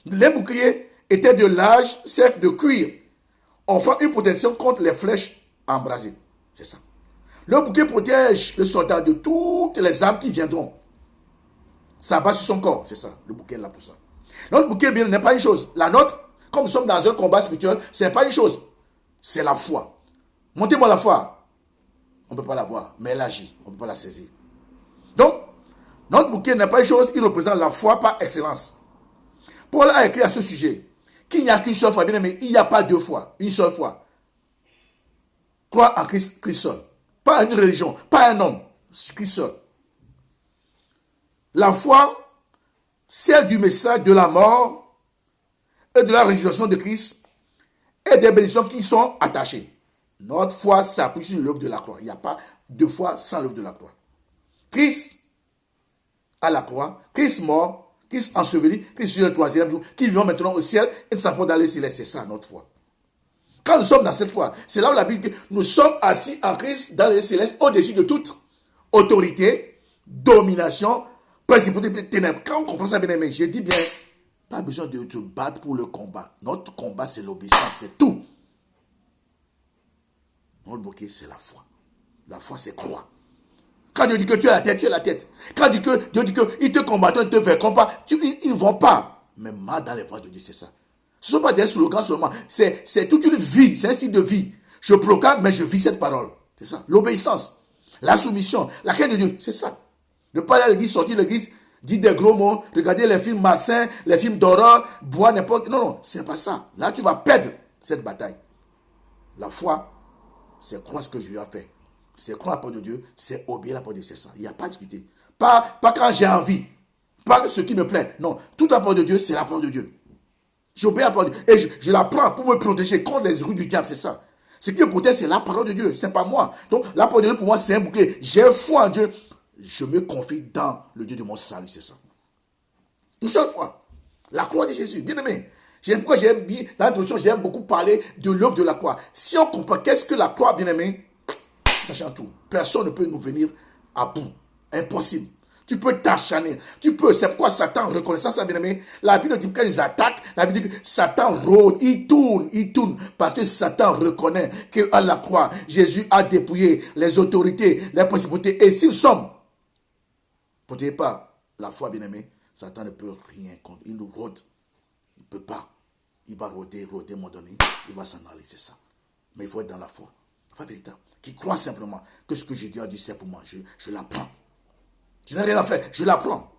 Les boucliers étaient de large cercle de cuir, offrant une protection contre les flèches embrasées. C'est ça. Le bouclier protège le soldat de toutes les armes qui viendront. Ça va sur son corps. C'est ça. Le bouclier est là pour ça. Notre bouclier, bien, n'est pas une chose. La nôtre, comme nous sommes dans un combat spirituel, ce n'est pas une chose. C'est la foi. Montez-moi la foi. On ne peut pas la voir, mais elle agit. On ne peut pas la saisir. Donc, notre bouquet n'est pas une chose, il représente la foi par excellence. Paul a écrit à ce sujet qu'il n'y a qu'une seule foi, bien aimé, il n'y a pas deux fois, une seule foi. Croire en Christ seul. Pas une religion, pas un homme, Christ seul. La foi, celle du message de la mort et de la résurrection de Christ et des bénédictions qui y sont attachées. Notre foi s'appuie sur l'œuvre de la croix. Il n'y a pas de foi sans l'œuvre de la croix. Christ à la croix, Christ mort, Christ enseveli, Christ sur le troisième jour, qui vivons maintenant au ciel et nous savons dans les célestes. C'est ça notre foi. Quand nous sommes dans cette foi, c'est là où la Bible dit que nous sommes assis en Christ dans les célestes au-dessus de toute autorité, domination, principauté des ténèbres. Quand on comprend ça, bien aimé, je dis bien, pas besoin de te battre pour le combat. Notre combat, c'est l'obéissance, c'est tout. Notre bouquet, c'est la foi. La foi, c'est croire. Quand Dieu dit que tu as la tête, tu as la tête. Quand Dieu dit qu'ils te combattent, ils ne te vaincront pas, ils ne vont pas. Mais mal dans les voies de Dieu, c'est ça. Ce ne sont pas des slogans seulement. C'est toute une vie, c'est un style de vie. Je proclame, mais je vis cette parole. C'est ça. L'obéissance, la soumission, la crainte de Dieu, c'est ça. Ne pas aller à l'église, sortir de l'église, dire des gros mots, regarder les films malsains, les films d'horreur, boire n'importe. Non, c'est pas ça. Là, tu vas perdre cette bataille. La foi, c'est croire ce que Dieu a fait. C'est croire la parole de Dieu, c'est obéir la parole de Dieu, c'est ça. Il n'y a pas à discuter. Pas quand j'ai envie, pas ce qui me plaît. Non, toute la parole de Dieu, c'est la parole de Dieu. J'obéis à la parole de Dieu et je la prends pour me protéger contre les roues du diable, c'est ça. Ce qui me protège, c'est la parole de Dieu, c'est pas moi. Donc, la parole de Dieu, pour moi, c'est un bouclier. J'ai foi en Dieu. Je me confie dans le Dieu de mon salut, c'est ça. Une seule fois. La croix de Jésus, bien aimé. Pourquoi j'aime bien, dans l'introduction, j'aime beaucoup parler de l'œuvre de la croix. Si on comprend qu'est-ce que la croix, bien aimé, ça change tout. Personne ne peut nous venir à bout. Impossible. Tu peux t'acharner. Tu peux. C'est pourquoi Satan, reconnaissant ça, bien aimé, la Bible dit qu'ils attaquent. La Bible dit que Satan rôde. Il tourne. Parce que Satan reconnaît qu'à la croix, Jésus a dépouillé les autorités, les principautés. Et s'ils sont, protégés par la foi, bien aimé, Satan ne peut rien contre. Il nous rôde. Il ne peut pas. Il va rôder, à un moment donné. Il va s'en aller, c'est ça. Mais il faut être dans la foi. La foi véritable. Qui croit simplement que ce que Jésus a dit, c'est pour moi. Je l'apprends. Je n'ai rien à faire, je l'apprends.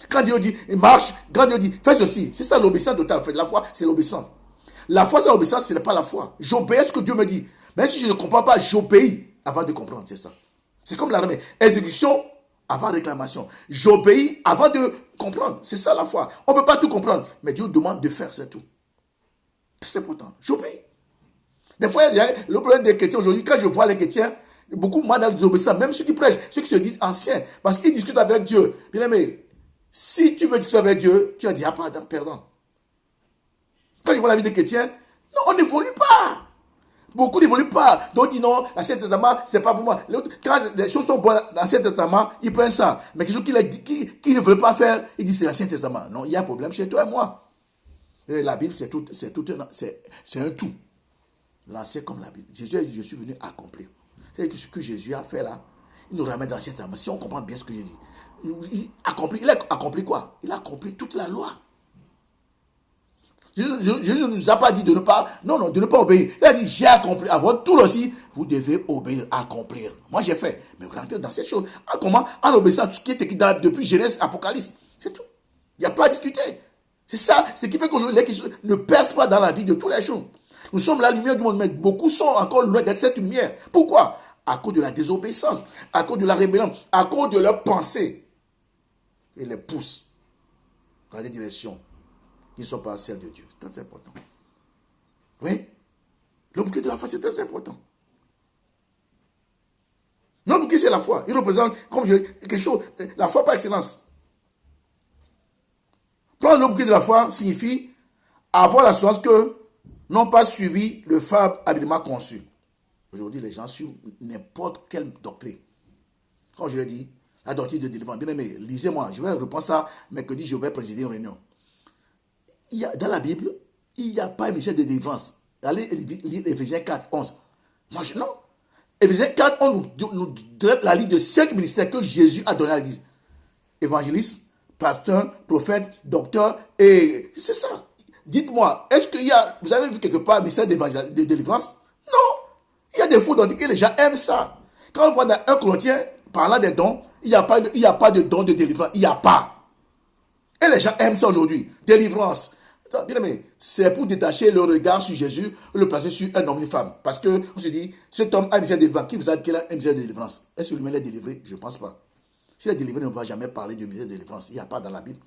Quand Dieu dit, il marche, quand Dieu dit, fais ceci. C'est ça l'obéissance totale. En fait, la foi, c'est l'obéissance. La foi, c'est l'obéissance, ce n'est pas la foi. J'obéis à ce que Dieu me dit. Même si je ne comprends pas, j'obéis avant de comprendre. C'est ça. C'est comme l'armée. Exécution avant réclamation. J'obéis avant de comprendre. C'est ça la foi. On ne peut pas tout comprendre. Mais Dieu demande de faire, c'est tout. C'est important. J'obéis. Des fois, il y a le problème des chrétiens aujourd'hui. Quand je vois les chrétiens, beaucoup moins dans les obéissants, même ceux qui prêchent, ceux qui se disent anciens, parce qu'ils discutent avec Dieu. Bien aimé, si tu veux discuter avec Dieu, tu as dit, ah, pardon. Quand je vois la vie des chrétiens, non, on n'évolue pas. Beaucoup n'évoluent pas. D'autres disent non, l'Ancien Testament, c'est pas pour moi. Quand les choses sont bonnes dans l'Ancien Testament, ils prennent ça. Mais quelque chose qu'ils ne veulent pas faire, ils disent c'est l'Ancien Testament. Non, il y a un problème chez toi et moi. Et la Bible, c'est un tout. L'Ancien comme la Bible. Jésus a dit, je suis venu accomplir. C'est-à-dire que ce que Jésus a fait là, il nous ramène dans l'Ancien Testament. Si on comprend bien ce que j'ai dit, il a accompli quoi? Il a accompli toute la loi. Jésus ne nous a pas dit de ne pas, de ne pas obéir. Il a dit, j'ai accompli. À votre tour aussi, vous devez obéir, accomplir. Moi, j'ai fait. Mais vous rentrez dans cette chose. Comment? En obéissant tout ce qui est écrit depuis Genèse, Apocalypse. C'est tout. Il n'y a pas à discuter. C'est ça. Ce qui fait qu'aujourd'hui, les chrétiens ne percent pas dans la vie de tous les jours. Nous sommes la lumière du monde, mais beaucoup sont encore loin d'être cette lumière. Pourquoi? À cause de la désobéissance, à cause de la rébellion, à cause de leurs pensées. Et les poussent dans des directions qui ne sont pas celles de Dieu. C'est très important. Oui? Le bouquet de la foi, c'est très important. Notre bouquet, c'est la foi. Il représente, comme je dis, quelque chose, la foi par excellence. Prendre le bouquet de la foi signifie avoir l'assurance que n'ont pas suivi le fable habilement conçu. Aujourd'hui, les gens suivent n'importe quelle doctrine. Comme je l'ai dit, la doctrine de délivrance. Bien aimé, lisez-moi. Je vais reprendre ça mercredi, je vais présider une réunion. Dans la Bible, il n'y a pas un ministère de délivrance. Allez lire Éphésiens 4, 11. Moi, non. Éphésiens 4, on nous donne la liste de 5 ministères que Jésus a donné à l'Église. Évangéliste, pasteur, prophète, docteur, et c'est ça. Dites-moi, est-ce qu'il y a, vous avez vu quelque part un ministère de délivrance? Non. Il y a des faux doctrines que les gens aiment ça. Quand on voit dans 1 Corinthiens, parlant des dons, il n'y a pas de don de délivrance. Il n'y a pas. Et les gens aiment ça aujourd'hui. Délivrance. Bien aimé, c'est pour détacher le regard sur Jésus, le placer sur un homme et une femme. Parce qu'on se dit, cet homme a un ministère de délivrance. Qui vous a dit qu'il a un ministère de délivrance? Est-ce que lui-même est délivré? Je ne pense pas. S'il est délivré, on ne va jamais parler du ministère de délivrance. Il n'y a pas dans la Bible.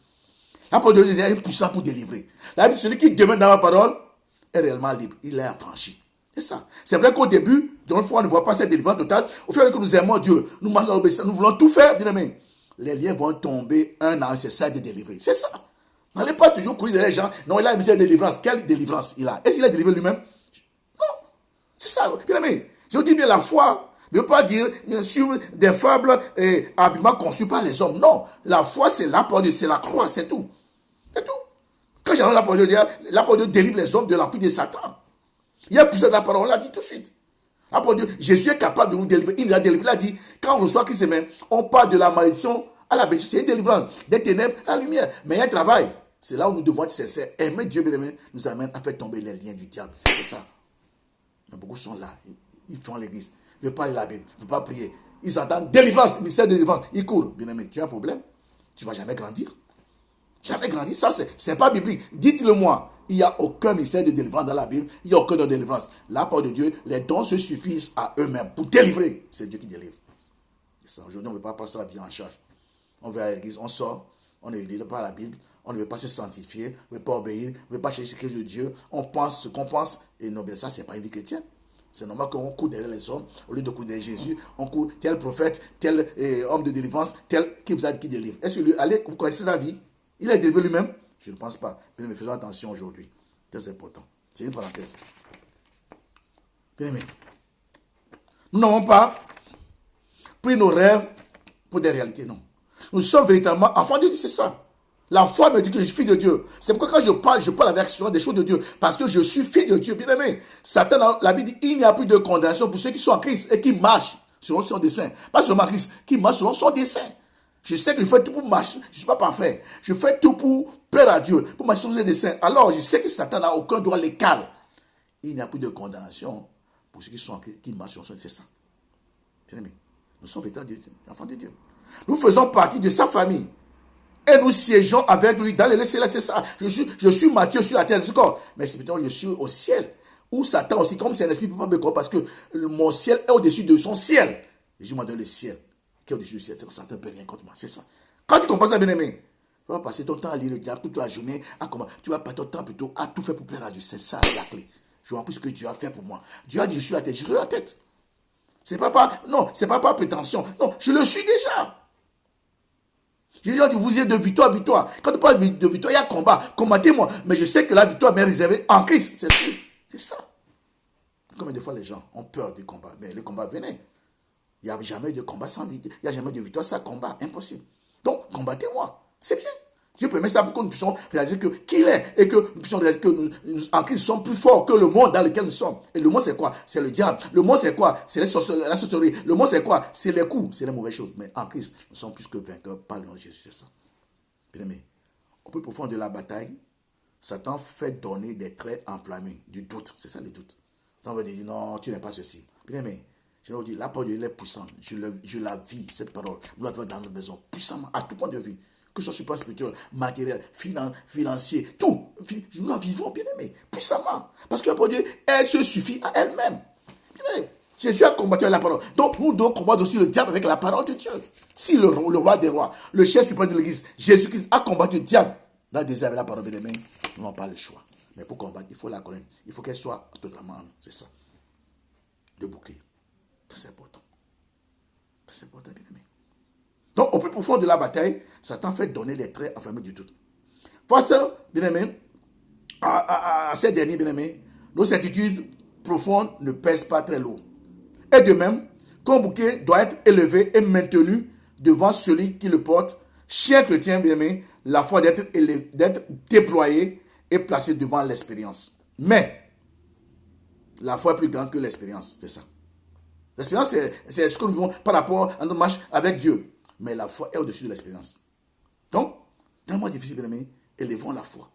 La parole de Dieu est puissant pour délivrer. La Bible, celui qui demeure dans ma parole est réellement libre. Il est affranchi. C'est ça. C'est vrai qu'au début, dans le fond, on ne voit pas cette délivrance totale. Au fur et à mesure que nous aimons Dieu, nous marchons dans l'obéissance, nous voulons tout faire, bien aimé. Les liens vont tomber un à un, c'est ça de délivrer. C'est ça. N'allez pas toujours courir les gens. Non, il a une misère de délivrance. Quelle délivrance il a? Est-ce qu'il a délivré lui-même? Non. C'est ça. Bien aimé. Je dis bien la foi. Ne veut pas dire, bien sûr, des fables habilement conçus par les hommes. Non. La foi, c'est la parole de Dieu, c'est la croix, c'est tout. C'est tout. Quand j'ai la parole de Dieu, la parole de Dieu délivre les hommes de l'empire de Satan. Il y a plusieurs de la parole, on l'a dit tout de suite. La parole de Dieu, Jésus est capable de nous délivrer. Il nous a délivré, il a dit, quand on reçoit Christ même, on part de la malédiction à la bénédiction. C'est une délivrance, des ténèbres à la lumière. Mais il y a un travail. C'est là où nous devons être sincères. Aimer Dieu, bien aimé, nous amène à faire tomber les liens du diable. C'est ça. Mais beaucoup sont là. Ils font l'église. Ils ne veulent pas lire la Bible. Ils ne veulent pas prier. Ils entendent délivrance, ministère de délivrance. Ils courent. Bien aimé, tu as un problème? Tu ne vas jamais grandir. Jamais grandir. Ça, c'est pas biblique. Dites-le-moi. Il n'y a aucun ministère de délivrance dans la Bible. Il n'y a aucun don de délivrance. La parole de Dieu, les dons se suffisent à eux-mêmes pour délivrer. C'est Dieu qui délivre. Aujourd'hui, on ne veut pas passer la vie en charge. On va à l'église, on sort, on ne lit pas la Bible, on ne veut pas se sanctifier, on ne veut pas obéir, on ne veut pas chercher ce que de Dieu. On pense ce qu'on pense. Et non, bien ça, ce n'est pas une vie chrétienne. C'est normal qu'on court derrière les hommes, au lieu de courir derrière Jésus, on court tel prophète, tel homme de délivrance, tel qui vous a dit qui délivre. Est-ce que lui, allez, vous connaissez la vie? Il a délivré lui-même? Je ne pense pas. Bien-aimés, faisons attention aujourd'hui. Très important. C'est une parenthèse. Bien-aimés, nous n'avons pas pris nos rêves pour des réalités, non. Nous sommes véritablement enfants de Dieu, c'est ça. La foi me dit que je suis fils de Dieu. C'est pourquoi quand je parle avec souvent des choses de Dieu. Parce que je suis fils de Dieu, bien-aimé. Satan, dans la Bible dit, il n'y a plus de condamnation pour ceux qui sont en Christ et qui marchent selon son dessein. Pas seulement Christ, qui marchent selon son dessein. Je sais que je fais tout pour marcher. Je ne suis pas parfait. Je fais tout pour plaire à Dieu, pour marcher selon ses desseins. Alors, je sais que Satan n'a aucun droit légal. Il n'y a plus de condamnation pour ceux qui marchent selon son dessein. Bien-aimé, nous sommes enfants de Dieu. Nous faisons partie de sa famille. Et nous siégeons avec lui dans les célestes, c'est ça. Je suis Matthieu sur la terre, d'accord. Mais c'est plutôt je suis au ciel. Où Satan aussi, comme c'est un esprit, ne peut pas me croire parce que mon ciel est au-dessus de son ciel. Jésus m'a donné le ciel qui est au-dessus du ciel. Satan ne peut rien contre moi, c'est ça. Quand tu comprends ça, bien-aimé, tu vas passer ton temps à lire le diable toute la journée. Tu vas passer ton temps plutôt à tout faire pour plaire à Dieu. C'est ça la clé. Je vois plus ce que Dieu a fait pour moi. Dieu a dit, je suis la tête, je suis la tête. C'est pas par prétention. Non, je le suis déjà. Jésus a dit, vous êtes de victoire en victoire. Quand tu parles de victoire, il y a combat. Combattez-moi. Mais je sais que la victoire m'est réservée en Christ. C'est sûr. C'est ça. Combien de fois les gens ont peur du combat? Mais le combat venait. Il n'y a jamais de combat sans victoire. Il n'y a jamais de victoire sans combat. Impossible. Donc, combattez-moi. C'est bien. Dieu permet ça pour que nous puissions réaliser qu'il est et que nous puissions réaliser que nous, en Christ, nous sommes plus forts que le monde dans lequel nous sommes. Et le monde, c'est quoi? C'est le diable. Le monde, c'est quoi? C'est la sorcellerie. Le monde, c'est quoi? C'est les coups, c'est les mauvaises choses. Mais en Christ, nous sommes plus que vainqueurs par le nom de Jésus, c'est ça. Bien aimé, au plus profond de la bataille, Satan fait donner des traits enflammés, du doute. C'est ça le doute. Satan veut dire, non, tu n'es pas ceci. Bien aimé, je vous dis, la parole de Dieu est puissante. Je la vis, cette parole. Nous la vivons dans notre maison, puissamment, à tout point de vue. Que ce soit sur le plan spirituel, matériel, financier, tout. Nous la vivons, bien aimé, puissamment. Parce que la parole de Dieu, elle se suffit à elle-même. Bien aimé, Jésus a combattu avec la parole. Donc, nous devons combattre aussi le diable avec la parole de Dieu. Si le roi des rois, le chef suprême de l'église, Jésus-Christ a combattu le diable dans le désert avec la parole de Dieu, nous n'avons pas le choix. Mais pour combattre, il faut la connaître. Il faut qu'elle soit totalement en nous. C'est ça. Le bouclier. Très important. Très important, bien aimé. Donc, au plus profond de la bataille, Satan fait donner les traits enflammés du doute. Face, bien aimé, à ces derniers, bien aimés, nos certitudes profondes ne pèsent pas très lourd. Et de même, qu'un bouquet doit être élevé et maintenu devant celui qui le porte, chien chrétien, bien aimé, la foi d'être déployée et placée devant l'expérience. Mais, la foi est plus grande que l'expérience, c'est ça. L'expérience, c'est ce que nous vivons par rapport à notre marche avec Dieu. Mais la foi est au-dessus de l'expérience. Donc, dans le moment difficile, bien aimé, élevons la foi.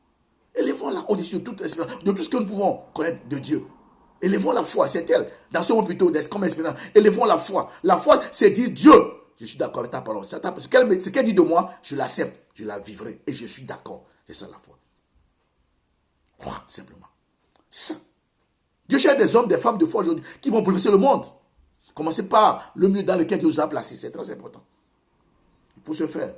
Élevons-la au-dessus de toute l'expérience, de tout ce que nous pouvons connaître de Dieu. Élevons la foi, c'est elle. Dans ce moment plutôt, comme expérience, élevons la foi. La foi, c'est dire Dieu, je suis d'accord avec ta parole. Ce qu'elle dit de moi, je l'accepte, je la vivrai et je suis d'accord. C'est ça la foi. Crois simplement. Ça. Dieu cherche des hommes, des femmes de foi aujourd'hui qui vont bouleverser le monde. Commencez par le milieu dans lequel Dieu nous a placés. C'est très important. Pour ce faire,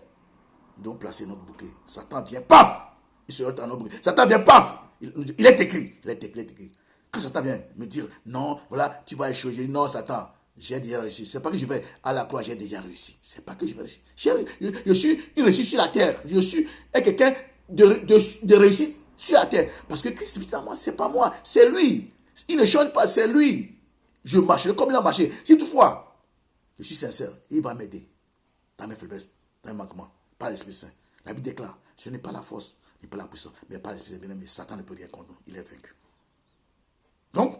nous devons placer notre bouclier. Satan vient, paf! Il se heurte à notre bouclier. Satan vient, paf! Il est écrit. Il est écrit. Quand Satan vient me dire, non, voilà, tu vas échouer. Je dis, non, Satan, j'ai déjà réussi. C'est pas que je vais à la croix, j'ai déjà réussi. C'est pas que je vais réussir. Je suis une réussite sur la terre. Je suis quelqu'un de réussite sur la terre. Parce que Christ, évidemment, c'est pas moi, c'est lui. Il ne change pas, c'est lui. Je marcherai comme il a marché. Si toutefois, je suis sincère, il va m'aider. Dans mes faiblesses, dans mes manquements, par l'Esprit Saint. La Bible déclare, je n'ai pas la force, ni pas la puissance, mais par l'Esprit Saint, mais Satan ne peut rien contre nous, il est vaincu. Donc,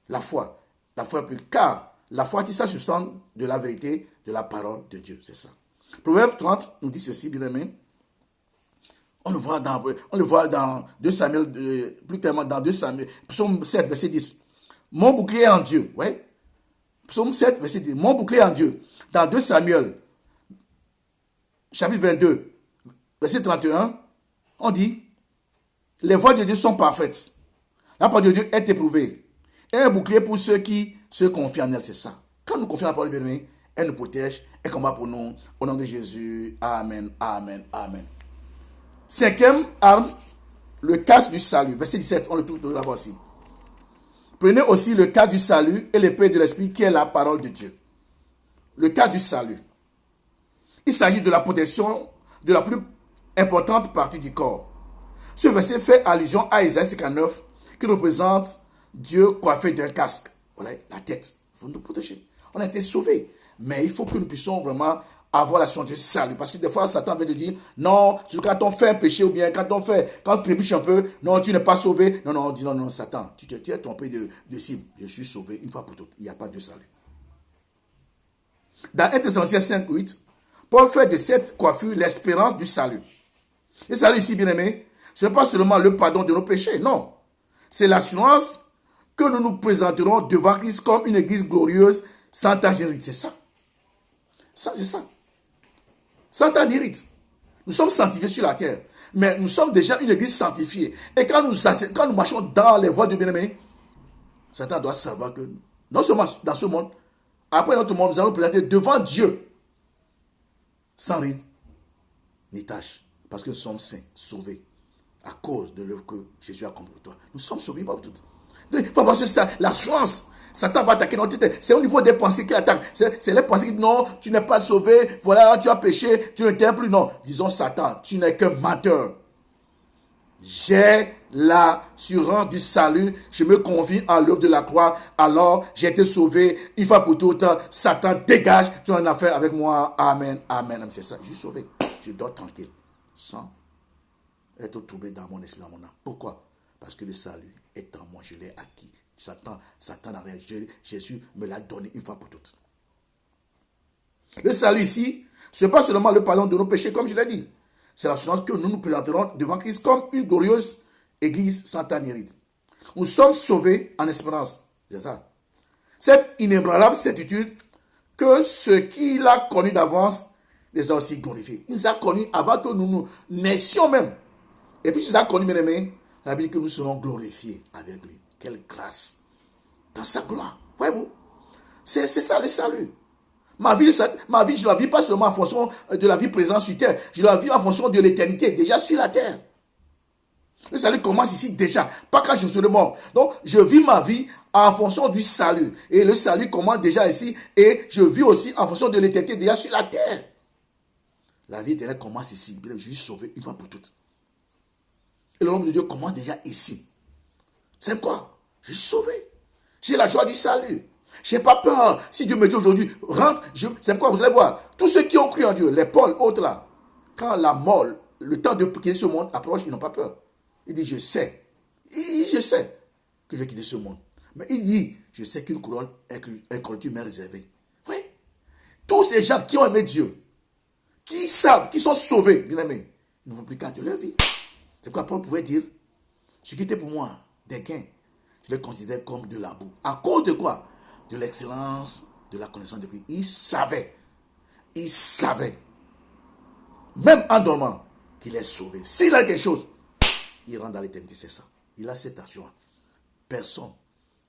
la foi est plus, car la foi tisse sa substance de la vérité, de la parole de Dieu, c'est ça. Proverbe 30 nous dit ceci, bien aimé. On le voit dans 2 Samuel, plus clairement dans 2 Samuel, psaume 7, verset 10. Mon bouclier en Dieu, ouais. Psaume 7, verset 10. Mon bouclier en Dieu. Dans 2 Samuel, chapitre 22, verset 31, on dit, les voies de Dieu sont parfaites. La parole de Dieu est éprouvée. Et un bouclier pour ceux qui se confient en elle, c'est ça. Quand nous confions la parole de Dieu, elle nous protège, elle combat pour nous. Au nom de Jésus, amen, amen, amen. 5e arme, le casque du salut. Verset 17, on le trouve là-bas aussi. Prenez aussi le casque du salut et l'épée de l'esprit qui est la parole de Dieu. Le casque du salut. Il s'agit de la protection de la plus importante partie du corps. Ce verset fait allusion à Isaïe 59, qui représente Dieu coiffé d'un casque. Voilà, la tête. Il faut nous protéger. On a été sauvés. Mais il faut que nous puissions vraiment avoir la science du salut. Parce que des fois, Satan vient de dire, non, quand on fait un péché ou bien quand on trébuche un peu, non, tu n'es pas sauvé. Non, on dit, non, Satan, tu es trompé de cible. Je suis sauvé une fois pour toutes. Il n'y a pas de salut. Dans 1 Thessaloniciens 5, 8, Paul fait de cette coiffure l'espérance du salut. Et salut ici, bien aimé, ce n'est pas seulement le pardon de nos péchés, non. C'est l'assurance que nous nous présenterons devant Christ comme une église glorieuse, sans tache ni ride. C'est ça. Ça, c'est ça. Sans tache ni ride. Nous sommes sanctifiés sur la terre, mais nous sommes déjà une église sanctifiée. Et quand nous marchons dans les voies de bien-aimé, Satan doit savoir que non seulement dans ce monde, après notre monde, nous allons nous présenter devant Dieu, sans ride ni tache. Parce que nous sommes saints, sauvés, à cause de l'œuvre que Jésus a accomplie pour toi. Nous sommes sauvés par tout. Il faut voir ça, l'assurance. Satan va attaquer notre tête. C'est au niveau des pensées qu'il attaque. C'est les pensées qui disent non, tu n'es pas sauvé, voilà, tu as péché, tu ne t'aimes plus. Non, disons Satan, tu n'es qu'un menteur. J'ai l'assurance du salut, je me confie à l'œuvre de la croix, alors j'ai été sauvé, une fois pour toutes. Satan, dégage, tu en as fait avec moi. Amen, amen. C'est ça, je suis sauvé. Je dors tranquille. Sans être troublé dans mon esprit, dans mon âme. Pourquoi? Parce que le salut est en moi, je l'ai acquis. Satan n'a rien. Jésus me l'a donné une fois pour toutes. Le salut ici, ce n'est pas seulement le pardon de nos péchés, comme je l'ai dit. C'est l'assurance que nous nous présenterons devant Christ comme une glorieuse église sans tache ni ride. Nous sommes sauvés en espérance. C'est ça. Cette inébranlable certitude que ce qu'il a connu d'avance les a aussi glorifiés. Il nous a connus avant que nous nous naissions même. Et puis il nous a connus, mes amis, la Bible dit que nous serons glorifiés avec lui. Quelle grâce. Dans sa gloire. Voyez-vous? C'est ça le salut. Ma vie, je ne la vis pas seulement en fonction de la vie présente sur terre. Je la vis en fonction de l'éternité, déjà sur la terre. Le salut commence ici déjà, pas quand je serai mort. Donc, je vis ma vie en fonction du salut. Et le salut commence déjà ici. Et je vis aussi en fonction de l'éternité, déjà sur la terre. La vie éternelle commence ici. Je suis sauvé une fois pour toutes. Et le nom de Dieu commence déjà ici. C'est quoi? Je suis sauvé. J'ai la joie du salut. Je n'ai pas peur. Si Dieu me dit aujourd'hui, rentre, c'est quoi? Vous allez voir. Tous ceux qui ont cru en Dieu, les Paul, autres là, quand la mort, le temps de quitter ce monde approche, ils n'ont pas peur. Il dit, je sais. Je sais que je vais quitter ce monde. Mais il dit, je sais qu'une couronne incorruptible m'est réservée. Oui. Tous ces gens qui ont aimé Dieu, qui savent, qui sont sauvés, bien aimés, ils ne vont plus garder leur vie. C'est pourquoi Paul pouvait dire, ce qui était pour moi des gains, je les considère comme de la boue. À cause de quoi? De l'excellence de la connaissance de Christ. Il savait, même en dormant, qu'il est sauvé. S'il a quelque chose, il rentre dans l'éternité, c'est ça. Il a cette assurance. Personne,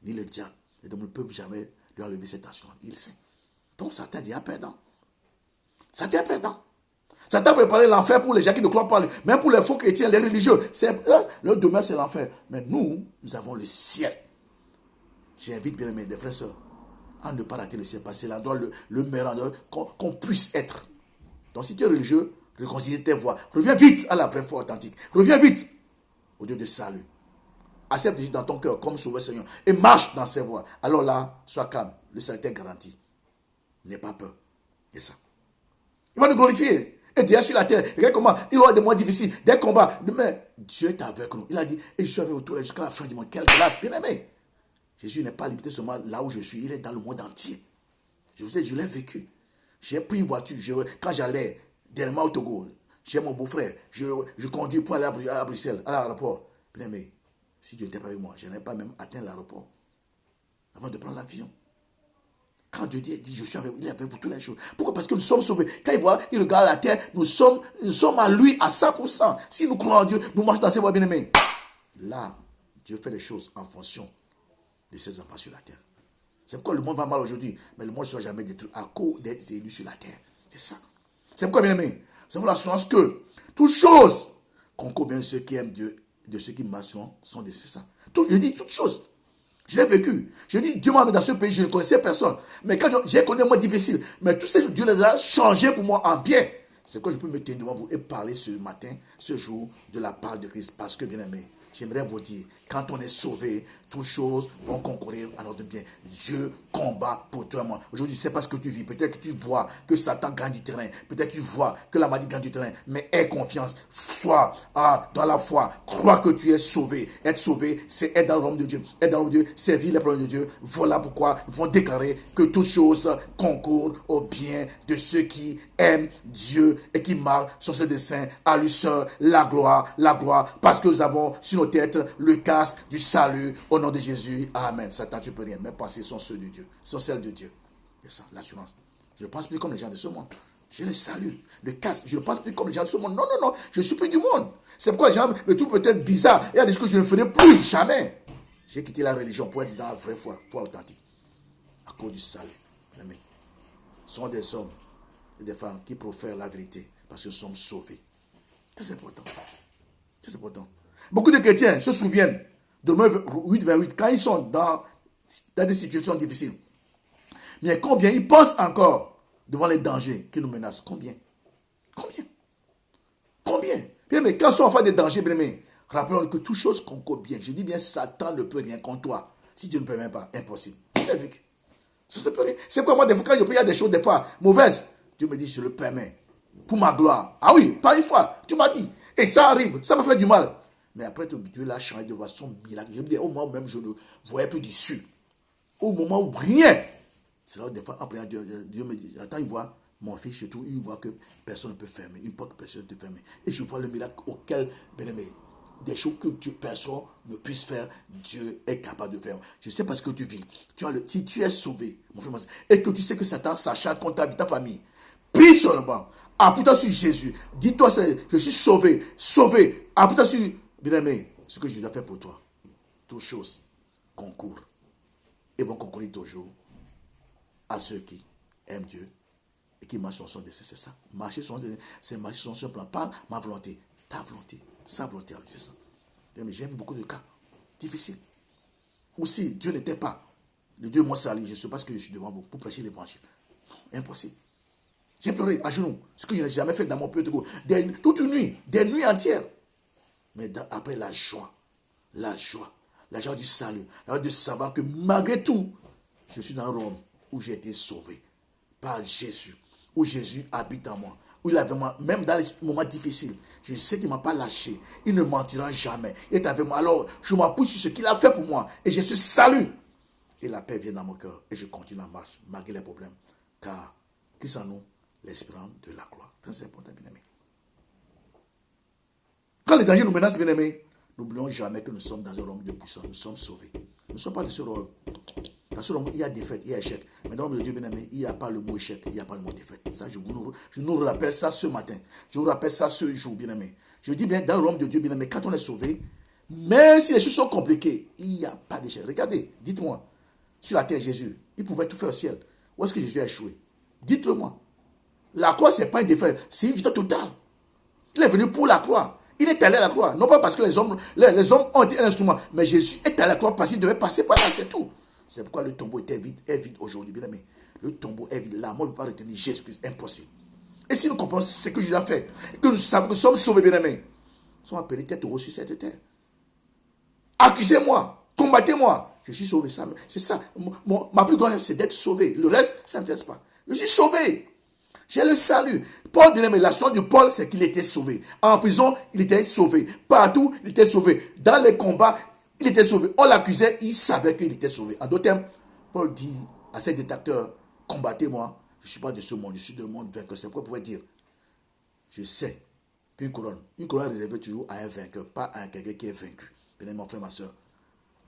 ni le diable, ne peut jamais lui enlever cette assurance. Il sait. Donc Satan dit, perdant. Satan est perdant. Satan a préparé l'enfer pour les gens qui ne croient pas. Même pour les faux chrétiens, les religieux. Leur domaine, c'est l'enfer. Mais nous avons le ciel. J'invite bien mes frères et sœurs à ne pas rater le ciel. Parce que c'est l'endroit le meilleur qu'on puisse être. Donc si tu es religieux, réconcilie tes voies. Reviens vite à la vraie foi authentique. Reviens vite au Dieu de salut. Accepte Jésus dans ton cœur comme sauveur Seigneur. Et marche dans ses voies. Alors là, sois calme. Le salut est garanti. N'aie pas peur. C'est ça. Il va nous glorifier. Et déjà sur la terre, regarde comment il aura des mois difficiles, des combats. Mais Dieu est avec nous. Il a dit, et je suis avec vous jusqu'à la fin du monde. Quelle grâce, bien aimé. Jésus n'est pas limité seulement là où je suis. Il est dans le monde entier. Je vous ai dit, je l'ai vécu. J'ai pris une voiture. Quand j'allais dernièrement au Togo, j'ai mon beau-frère. Je conduis pour aller à Bruxelles, à l'aéroport. Bien aimé, si Dieu n'était pas avec moi, je n'avais pas même atteint l'aéroport avant de prendre l'avion. Quand Dieu dit, je suis avec vous, il est avec vous toutes les choses. Pourquoi? Parce que nous sommes sauvés. Quand il regarde la terre, nous sommes à lui à 100%. Si nous croyons en Dieu, nous marchons dans ses voies, bien-aimés. Là, Dieu fait les choses en fonction de ses enfants sur la terre. C'est pourquoi le monde va mal aujourd'hui. Mais le monde ne sera jamais détruit à cause des élus sur la terre. C'est ça. C'est pourquoi, bien-aimés, nous avons l'assurance que toutes choses concourent bien de ceux qui aiment Dieu, de ceux qui marchent sont des saints. Je dis toutes choses. Je l'ai vécu. Je dis, Dieu m'a mis dans ce pays, je ne connaissais personne. Mais quand j'ai connu un moment difficile, mais tous ces jours, Dieu les a changés pour moi en bien. C'est quoi je peux me tenir devant vous et parler ce matin, ce jour, de la part de Christ. Parce que, bien aimé, j'aimerais vous dire, quand on est sauvé, toutes choses vont concourir à notre bien. Dieu combat pour toi et moi. Aujourd'hui, je ne sais pas ce que tu vis. Peut-être que tu vois que Satan gagne du terrain. Peut-être que tu vois que la maladie gagne du terrain. Mais aie confiance. Sois dans la foi. Crois que tu es sauvé. Être sauvé, c'est être dans le royaume de Dieu. Être dans le royaume de Dieu, servir les problèmes de Dieu. Voilà pourquoi nous devons déclarer que toutes choses concourent au bien de ceux qui aiment Dieu et qui marchent sur ses desseins. À lui seul, la gloire, parce que nous avons sur nos têtes le casque du salut au nom de Jésus. Amen. Satan, tu peux rien. Mes pensées sont ceux de Dieu, sont celles de Dieu. C'est ça, l'assurance. Je ne pense plus comme les gens de ce monde. Je les salue. Le casque, je ne pense plus comme les gens de ce monde. Non, non, non, je ne suis plus du monde. C'est pourquoi les gens me trouvent peut-être bizarre. Il y a des choses que je ne ferai plus, jamais. J'ai quitté la religion pour être dans la vraie foi, foi authentique. À cause du salut. Amen. Ce sont des hommes et des femmes qui profèrent la vérité parce que nous sommes sauvés. C'est important. C'est important. Beaucoup de chrétiens se souviennent de Romains 8, quand ils sont dans des situations difficiles. Mais combien ils pensent encore devant les dangers qui nous menacent? Combien? Bien, mais quand ils sont en face des dangers, bien, mais rappelons que toutes choses concourent bien. Je dis bien, Satan ne peut rien contre toi. Si Dieu ne permet pas, impossible. C'est quoi moi, des fois, quand je prie, il y a des choses, des fois, mauvaises. Dieu me dit, je le permets. Pour ma gloire. Ah oui, pas une fois. Tu m'as dit. Et ça arrive, ça me fait du mal. Mais après, Dieu l'a changé de façon miraculeuse. Je me dis, au moment où même je ne voyais plus d'issue. Au moment où rien. C'est là où des fois, après, Dieu me dit, attends, il voit mon fils chez tout, il voit que personne ne peut fermer, une porte que personne ne peut fermer. Et je vois le miracle auquel, bien aimé, des choses que personne ne puisse faire, Dieu est capable de faire. Je sais pas ce que tu vis. Si tu es sauvé, mon frère, et que tu sais que Satan s'acharne contre ta famille, prie seulement. Appuie-toi sur Jésus. Dis-toi, je suis sauvé. Appuie-toi sur, bien aimé, ce que je dois faire pour toi. Toutes choses concourent et vont concourir toujours à ceux qui aiment Dieu et qui marchent sur son dessein. C'est ça. Marcher sur son dessein, c'est marcher sur son plan. Pas ma volonté, ta volonté. Sa volonté, c'est ça. Mais j'ai vu beaucoup de cas difficiles. Ou si Dieu n'était pas le Dieu moi salut, je ne sais pas ce que je suis devant vous pour prêcher l'évangile. Impossible. J'ai pleuré à genoux, ce que je n'ai jamais fait dans mon peu de goût. Toute une nuit, des nuits entières. Mais après la joie du salut, la joie de savoir que malgré tout, je suis dans Rome où j'ai été sauvé par Jésus, où Jésus habite en moi, où il est avec moi, même dans les moments difficiles. Je sais qu'il ne m'a pas lâché, il ne mentira jamais, il est avec moi. Alors, je m'appuie sur ce qu'il a fait pour moi et je suis salut. Et la paix vient dans mon cœur et je continue la marche malgré les problèmes. Car, qui en nous? L'espérance de la gloire. Très important, bien-aimé. Quand les dangers nous menacent, bien-aimé, n'oublions jamais que nous sommes dans un royaume de puissance. Nous sommes sauvés. Nous ne sommes pas de ce royaume. Dans ce royaume, il y a défaite, il y a échec. Mais dans le royaume de Dieu, bien-aimé, il n'y a pas le mot échec, il n'y a pas le mot défaite. Ça, je nous rappelle ça ce matin. Je vous rappelle ça ce jour, bien-aimé. Je dis bien, dans le royaume de Dieu, bien-aimé, quand on est sauvé, même si les choses sont compliquées, il n'y a pas d'échec. Regardez, dites-moi, sur la terre, Jésus, il pouvait tout faire au ciel. Où est-ce que Jésus a échoué? Dites-le-moi. La croix, ce n'est pas une défaite, c'est une victoire totale. Il est venu pour la croix. Il est allé à la croix. Non pas parce que les hommes ont été un instrument, mais Jésus est allé à la croix parce qu'il devait passer par là, c'est tout. C'est pourquoi le tombeau est vide aujourd'hui, bien aimé. Le tombeau est vide. La mort ne peut pas retenir Jésus-Christ, impossible. Et si nous comprenons ce que Jésus a fait, et que nous sommes sauvés, bien aimés, nous sommes appelés tête haute sur cette terre. Accusez-moi, combattez-moi. Je suis sauvé, c'est ça. Ma plus grande, c'est d'être sauvé. Le reste, ça ne m'intéresse pas. Je suis sauvé. J'ai le salut. Paul, bien aimé, la chose de Paul, c'est qu'il était sauvé. En prison, il était sauvé. Partout, il était sauvé. Dans les combats, il était sauvé. On l'accusait, il savait qu'il était sauvé. En d'autres termes, Paul dit à ses détracteurs, combattez-moi. Je ne suis pas de ce monde, je suis de monde vainqueur. C'est pourquoi il pouvait dire, je sais qu'une couronne est réservée toujours à un vainqueur, pas à quelqu'un qui est vaincu. Bien aimé, mon frère, ma soeur,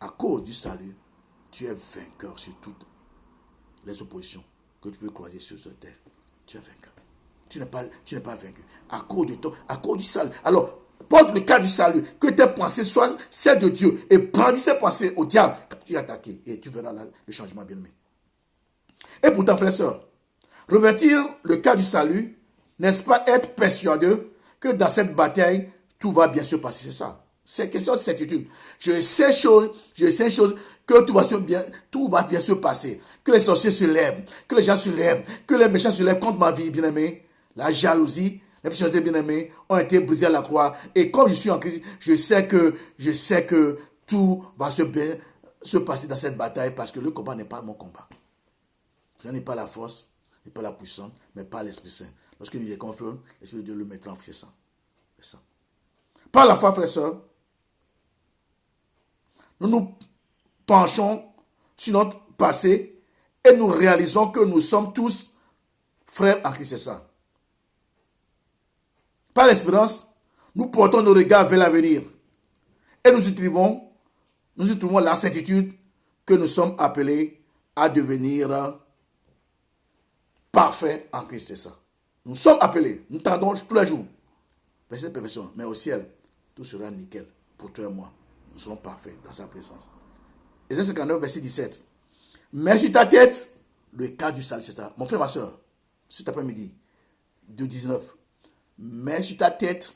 à cause du salut, tu es vainqueur sur toutes les oppositions que tu peux croiser sur cette terre. Tu es vainqueur. Tu n'es pas vaincu. À cause du salut. Alors, porte le cas du salut. Que tes pensées soient celles de Dieu. Et brandis ces pensées au diable. Quand tu es attaqué. Et tu verras le changement bien aimé. Et pourtant, frères et sœurs, revêtir le cas du salut, n'est-ce pas être persuadé que dans cette bataille, tout va bien se passer. C'est ça. C'est question de certitude. Je sais chose que tout va bien se passer. Que les sorciers se lèvent, que les gens se lèvent, que les méchants se lèvent contre ma vie, bien-aimé. La jalousie, les péchés bien-aimés ont été brisés à la croix. Et comme je suis en Christ, je sais que tout va se passer dans cette bataille parce que le combat n'est pas mon combat. Je n'ai pas la force, je n'ai pas la puissance, mais pas l'Esprit Saint. Lorsque nous y confions, l'Esprit de Dieu le mettra en c'est ça. C'est ça. Par la foi, frères et sœurs, nous nous penchons sur notre passé et nous réalisons que nous sommes tous frères en Christ, c'est ça. Par l'espérance, nous portons nos regards vers l'avenir et nous y trouvons la certitude que nous sommes appelés à devenir parfaits en Christ, c'est ça. Nous sommes appelés, nous tardons tous les jours vers cette perfection, mais au ciel, tout sera nickel pour toi et moi. Nous serons parfaits dans sa présence. Ésaïe 59, verset 17. Mets sur ta tête le casque du salut, c'est ça. Mon frère, ma soeur, cet après-midi, de 19. Mets sur ta tête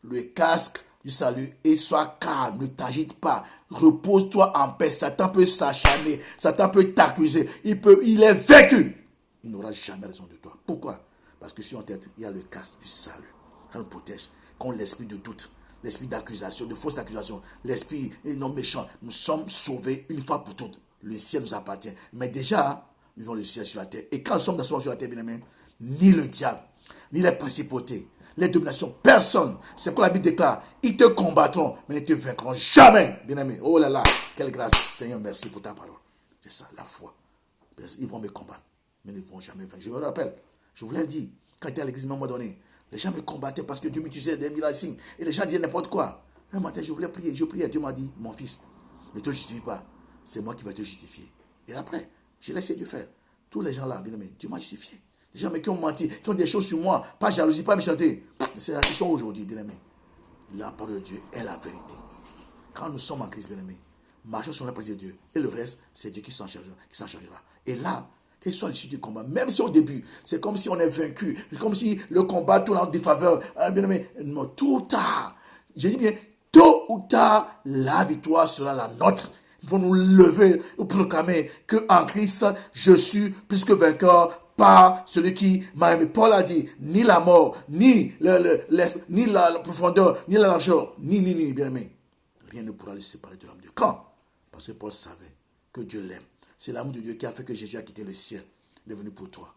le casque du salut et sois calme, ne t'agite pas. Repose-toi en paix. Satan peut s'acharner, Satan peut t'accuser. Il est vaincu. Il n'aura jamais raison de toi. Pourquoi? Parce que sur ta tête, il y a le casque du salut. Ça nous protège contre l'esprit de doute, l'esprit d'accusation, de fausse accusation, l'esprit non méchant. Nous sommes sauvés une fois pour toutes. Le ciel nous appartient. Mais déjà, nous vivons le ciel sur la terre. Et quand nous sommes sur la terre, bien aimé, ni le diable, ni les principautés, les dominations, personne, c'est quoi la Bible déclare, ils te combattront, mais ne te vaincront jamais, bien aimé. Oh là là, quelle grâce. Seigneur, merci pour ta parole. C'est ça, la foi. Ils vont me combattre, mais ils ne vont jamais vaincre. Je me rappelle, je vous l'ai dit, quand j'étais à l'église à un moment donné, les gens me combattaient parce que Dieu m'utilisait des miracles signes. Et les gens disaient n'importe quoi. Un matin, je voulais prier. Je priais. Dieu m'a dit, mon fils, ne te justifie pas. C'est moi qui vais te justifier. Et après, j'ai laissé Dieu faire. Tous les gens là, bien aimé, Dieu m'a justifié. Des gens qui ont menti, qui ont des choses sur moi, pas jalousie, pas méchanceté. C'est la question aujourd'hui, bien aimé. La parole de Dieu est la vérité. Quand nous sommes en Christ, bien aimé, marchons sur la présence de Dieu. Et le reste, c'est Dieu qui s'en chargera. Et là, quelle soit l'issue du combat, même si au début, c'est comme si on est vaincu, c'est comme si le combat tourne en défaveur, bien aimé, non, tôt ou tard, j'ai dit bien, tôt ou tard, la victoire sera la nôtre. Nous devons nous lever, nous proclamer qu'en Christ, je suis plus que vainqueur par celui qui m'a aimé. Paul a dit, ni la mort, ni la profondeur, ni la largeur, ni, bien aimé, rien ne pourra le séparer de l'homme de Dieu. Quand? Parce que Paul savait que Dieu l'aime. C'est l'amour de Dieu qui a fait que Jésus a quitté le ciel. Il est venu pour toi,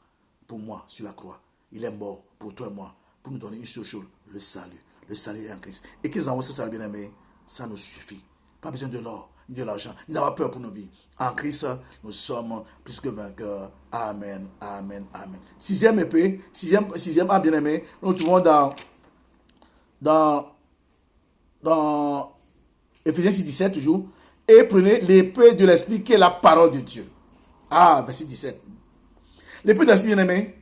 pour moi, sur la croix. Il est mort pour toi et moi, pour nous donner une seule chose, le salut. Le salut est en Christ. Et qu'ils envoient ce salut, bien aimé, ça nous suffit. Pas besoin de l'or, ni de l'argent, ni d'avoir peur pour nos vies. En Christ, nous sommes plus que vainqueurs. Amen, amen, amen. Sixième épée, sixième bien aimé, nous trouvons dans Éphésiens 6, 17 toujours. Et prenez l'épée de l'esprit qui est la parole de Dieu. Ah, verset 17. L'épée de l'esprit, bien aimé,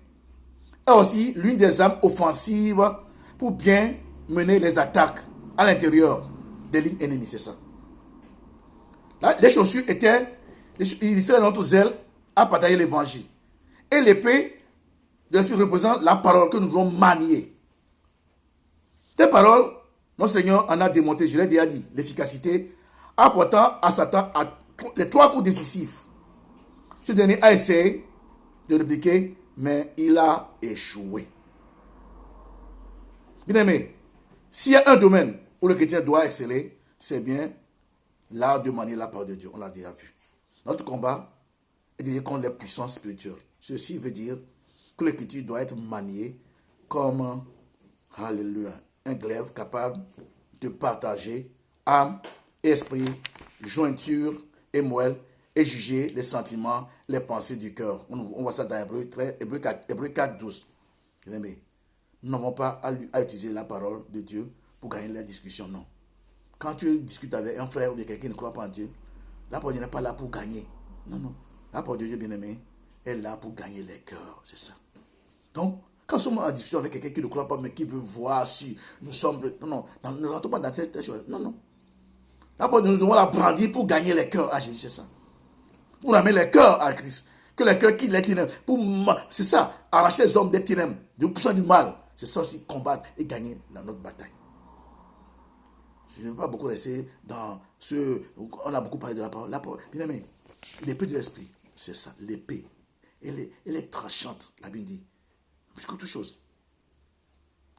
est aussi l'une des armes offensives pour bien mener les attaques à l'intérieur des lignes ennemies, c'est ça. Là, les chaussures il fait notre zèle à partager l'évangile. Et l'épée de l'esprit représente la parole que nous devons manier. Ces paroles, notre Seigneur en a démontré, je l'ai déjà dit, l'efficacité, apportant à Satan les trois coups décisifs. Ce dernier a essayé de répliquer, mais il a échoué. Bien aimé, s'il y a un domaine où le chrétien doit exceller, c'est bien l'art de manier la parole de Dieu. On l'a déjà vu. Notre combat est déjà contre les puissances spirituelles. Ceci veut dire que l'écriture doit être maniée comme, alléluia, un glaive capable de partager âme, esprit, jointure et moelle et juger les sentiments, les pensées du cœur. On voit ça dans Hébreu 4, 12. Bien-aimé, nous n'avons pas à utiliser la parole de Dieu pour gagner la discussion, non. Quand tu discutes avec un frère ou quelqu'un qui ne croit pas en Dieu, la parole de Dieu n'est pas là pour gagner. Non, non. La parole de Dieu, bien-aimé, est là pour gagner les cœurs. C'est ça. Donc, quand nous sommes en discussion avec quelqu'un qui ne croit pas, mais qui veut voir si nous sommes... Non, non, ne rentrons pas dans cette chose. Non, non. La parole de Dieu, nous devons la brandir pour gagner les cœurs à Jésus, c'est ça. Pour amener les cœurs à Christ. Que les cœurs quittent les ténèbres. C'est ça, arracher les hommes des ténèbres, du poussant du mal. C'est ça aussi, combattre et gagner dans notre bataille. Je ne veux pas beaucoup rester dans ce... On a beaucoup parlé de la parole. La parole, bien aimé, l'épée de l'esprit, c'est ça, l'épée. Elle est tranchante, la Bible dit. Plus que toute chose.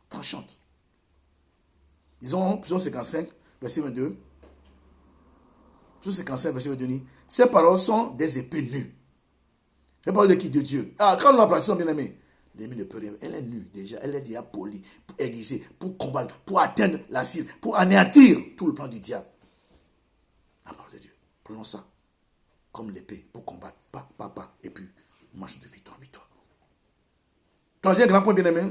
tranchante. Disons, Psaume 55, verset 22. Psaume 55, verset 22. Ces paroles sont des épées nues. Les paroles de qui? De Dieu. Ah, quand nous la pratiquons, bien aimé, l'ennemi ne peut rien. Elle est nue déjà. Elle est déjà polie pour aiguiser, pour combattre, pour atteindre la cible, pour anéantir tout le plan du diable. La parole de Dieu. Prenons ça comme l'épée pour combattre. Pas. Et puis, marche de victoire en victoire. Troisième grand point, bien aimé.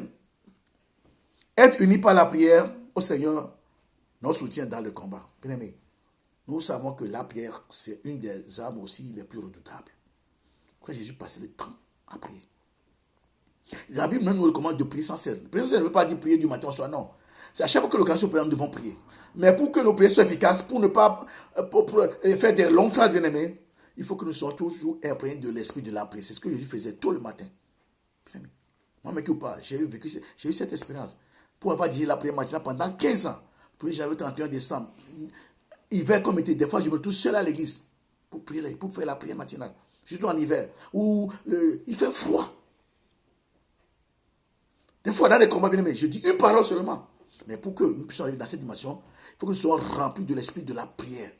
Être unis par la prière au Seigneur, notre soutien dans le combat. Bien aimé, nous savons que la prière, c'est une des armes aussi les plus redoutables. Pourquoi Jésus passait le temps à prier? La Bible même nous recommande de prier sans cesse. Prier sans cesse ne veut pas dire prier du matin au soir, non. C'est à chaque fois que l'occasion nous devons prier. Mais pour que nos prières soient efficaces, pour ne pas pour faire des longues phrases, bien aimés, il faut que nous soyons toujours imprégnés de l'esprit de la prière. C'est ce que Jésus faisait tôt le matin. Bien aimé. Moi, mais ou pas, j'ai eu cette expérience. Pour avoir dirigé la prière matinale pendant 15 ans. Puis j'avais 31 décembre. Hiver comme été, des fois je me retrouve seul à l'église pour prier, pour faire la prière matinale. Surtout en hiver, où il fait froid. Des fois, dans les combats, bien aimés, je dis une parole seulement. Mais pour que nous puissions arriver dans cette dimension, il faut que nous soyons remplis de l'esprit de la prière.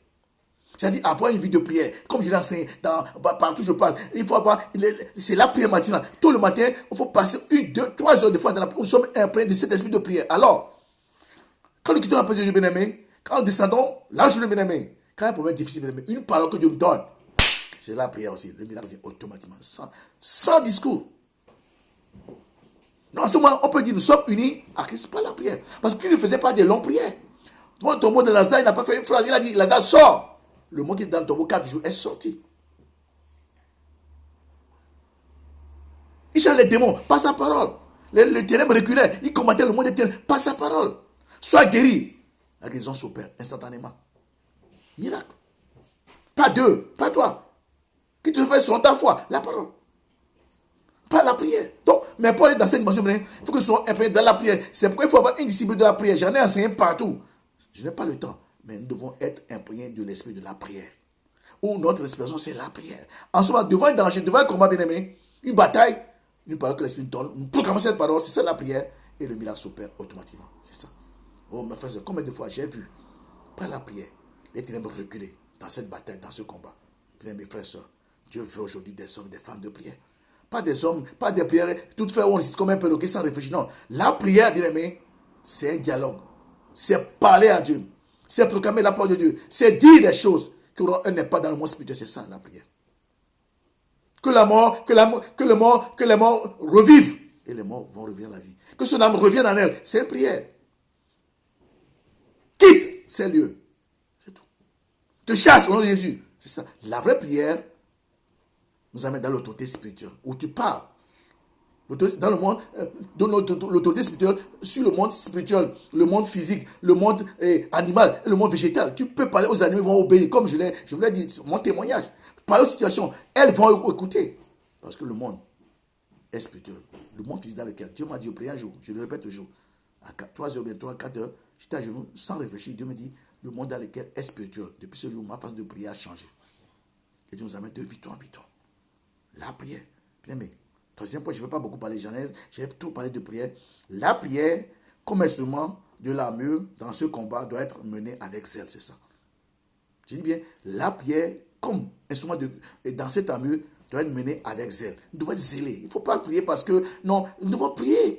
C'est-à-dire avoir une vie de prière. Comme je l'enseigne, partout je passe, il faut avoir, c'est la prière matinale. Tout le matin, il faut passer 1, 2, 3 heures de fois dans la prière. Nous sommes imprégnés de cet esprit de prière. Alors, quand nous quittons la prière de Dieu, bien aimé, quand nous descendons, là je le bien aimé, quand il y a un problème difficile, bien aimé, une parole que Dieu me donne, c'est la prière aussi. Le miracle vient automatiquement, sans discours. Non, à ce moment, on peut dire nous sommes unis à Christ par la prière. Parce qu'il ne faisait pas de longues prières. Dans le tombeau de Lazare, il n'a pas fait une phrase, il a dit, Lazare sort. Le mot qui est dans le tombeau 4 jours est sorti. Il chasse les démons par sa parole. Les ténèbres reculaient. Il combattait le monde des ténèbres par sa parole. Sois guéri. La guérison s'opère instantanément. Miracle. Pas deux, pas toi. Qui te fait selon ta foi? La parole. Pas la prière. Donc, mais pour aller dans cette dimension, il faut que nous soyons imprégnés dans la prière. C'est pourquoi il faut avoir une discipline de la prière. J'en ai enseigné partout. Je n'ai pas le temps. Mais nous devons être imprégnés de l'esprit de la prière. Où notre expression, c'est la prière. En ce moment, devant un danger, devant un combat bien aimé, une bataille, une parole que l'esprit nous donne, nous proclamons cette parole, c'est ça la prière, et le miracle s'opère automatiquement. C'est ça. Oh, mes frères, combien de fois j'ai vu, par la prière, les ténèbres reculer dans cette bataille, dans ce combat. Bien, mes frères et sœurs, Dieu veut aujourd'hui des hommes, des femmes de prière. Pas des hommes, pas des prières, toutes faites, on récite comme un perroquet sans réfléchir. Non, la prière, bien aimé, c'est un dialogue. C'est parler à Dieu. C'est proclamer la parole de Dieu. C'est dire des choses qui auront un impact dans le monde spirituel. C'est ça la prière. Que les morts revivent. Et les morts vont revenir à la vie. Que son âme revienne en elle. C'est une prière. Quitte ces lieux. C'est tout. Te chasse au nom de Jésus. C'est ça. La vraie prière nous amène dans l'autorité spirituelle. Où tu parles. Dans le monde, l'autorité spirituelle, sur le monde spirituel, le monde physique, le monde animal, le monde végétal. Tu peux parler aux animaux, ils vont obéir. Comme je vous l'ai dit, mon témoignage. Parler aux situations, elles vont écouter. Parce que le monde est spirituel. Le monde physique dans lequel Dieu m'a dit, prier un jour, je le répète toujours, à 3 heures, bien 3, 4 heures, j'étais à genoux, sans réfléchir, Dieu me dit, le monde dans lequel est spirituel. Depuis ce jour, ma façon de prier a changé. Et Dieu nous amène de victoire en victoire. La prière, bien aimé. Troisième point, je ne vais pas beaucoup parler de Genèse, j'ai tout parlé de prière. La prière, comme instrument de l'armure dans ce combat, doit être menée avec zèle, c'est ça. Je dis bien, la prière, comme instrument dans cette armure, doit être menée avec zèle. Nous devons être zélés. Il ne faut pas prier parce que, non, nous devons prier.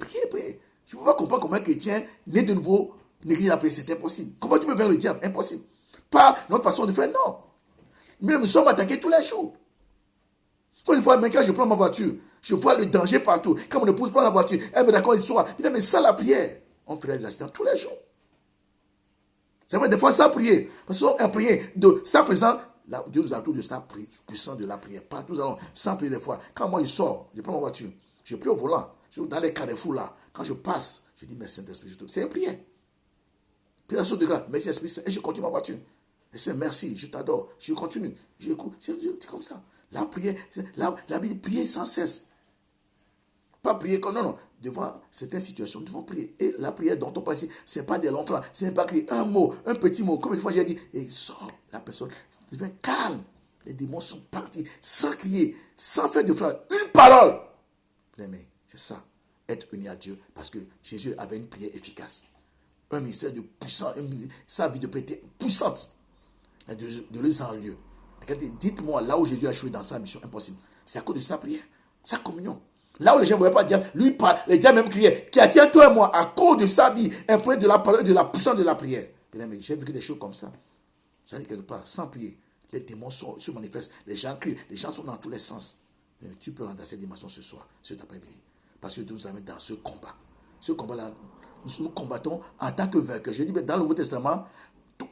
Je ne peux pas comprendre comment un chrétien, né de nouveau, néglige la prière, c'est impossible. Comment tu peux faire le diable? Impossible. Pas notre façon de faire, non. Mais nous sommes attaqués tous les jours. Une fois, même quand je prends ma voiture, je vois le danger partout. Quand mon épouse prend la voiture, elle me raconte l'histoire. Il dit, mais ça, la prière. On ferait des accidents tous les jours. C'est vrai, des fois, sans prier. Parce qu'ils sont imprégnés de sa présence. Là, Dieu nous entoure de sa puissance de la prière. Partout, nous allons sans prier des fois. Quand moi, je sors, je prends ma voiture, je prie au volant. Je suis dans les carrefours là. Quand je passe, je dis, mais Saint-Esprit, c'est une prière. Puis la chose de grâce, merci Esprit Saint, et je continue ma voiture. Et c'est merci, je t'adore, je continue. C'est comme ça. La prière, la Bible, prier sans cesse. Pas prier comme non. Devant certaines situations, nous devons prier. Et la prière dont on parle ici, ce n'est pas des longs phrases. Ce n'est pas crier un mot, un petit mot. Comme une fois j'ai dit, et il sort, la personne devient calme. Les démons sont partis, sans crier, sans faire de phrases. Une parole. Mais c'est ça. être unis à Dieu parce que Jésus avait une prière efficace. Un ministère de puissance, sa vie de prière était puissante. De les en lieu. Dites-moi, là où Jésus a échoué dans sa mission impossible, c'est à cause de sa prière, sa communion. Là où les gens ne voyaient pas dire, lui parle, les diables même criaient, qui attire toi et moi à cause de sa vie, imprégné de la parole, de la puissance de la prière. Mais j'ai vécu des choses comme ça. Ça dit quelque part, sans prier, les démons se manifestent, les gens crient, les gens sont dans tous les sens. Mais tu peux rentrer dans cette dimension ce soir, cet après-midi. Parce que Dieu nous amène dans ce combat. Ce combat-là, nous combattons en tant que vainqueurs. Je dis, mais dans le Nouveau Testament,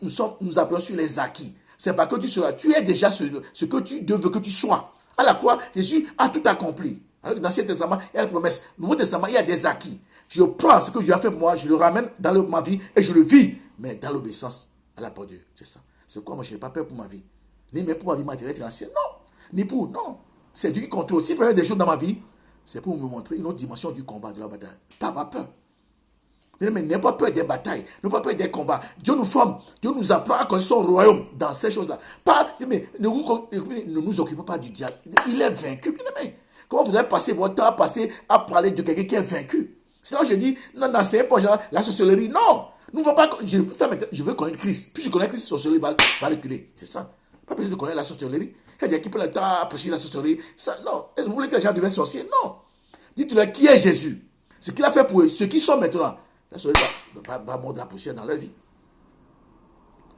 nous appelons sur les acquis. C'est pas que tu seras. Tu es déjà ce que tu veux que tu sois. À la croix, Jésus a tout accompli. Dans l'Ancien Testament, il y a une promesse. Dans le Nouveau Testament, il y a des acquis. Je prends ce que Dieu a fait pour moi, je le ramène dans ma vie et je le vis. Mais dans l'obéissance à la parole de Dieu. C'est ça. C'est quoi? Moi, je n'ai pas peur pour ma vie. Ni même pour ma vie matérielle financière. Non. Ni pour. Non. C'est Dieu qui contrôle. S'il fait des choses dans ma vie, c'est pour me montrer une autre dimension du combat, de la bataille. Pas avoir peur. Mais n'aie pas peur des batailles, n'aie pas peur des combats. Dieu nous forme, Dieu nous apprend à connaître son royaume dans ces choses-là. Mais ne nous occupons pas du diable. Il est vaincu. Comment vous allez passer votre temps à parler de quelqu'un qui est vaincu? Sinon, je dis, non, n'enseignez pas la sorcellerie. Non, nous ne pas. Je veux connaître Christ. Puis je connais Christ, la sorcellerie va reculer. C'est ça. Pas besoin de connaître la sorcellerie. Il y a des gens qui prennent le temps à prêcher la sorcellerie. Ça, non. Vous voulez que les gens deviennent sorciers? Non. Dites-leur qui est Jésus. Ce qu'il a fait pour eux, ceux qui sont maintenant. La sorcellerie va mordre la poussière dans leur vie.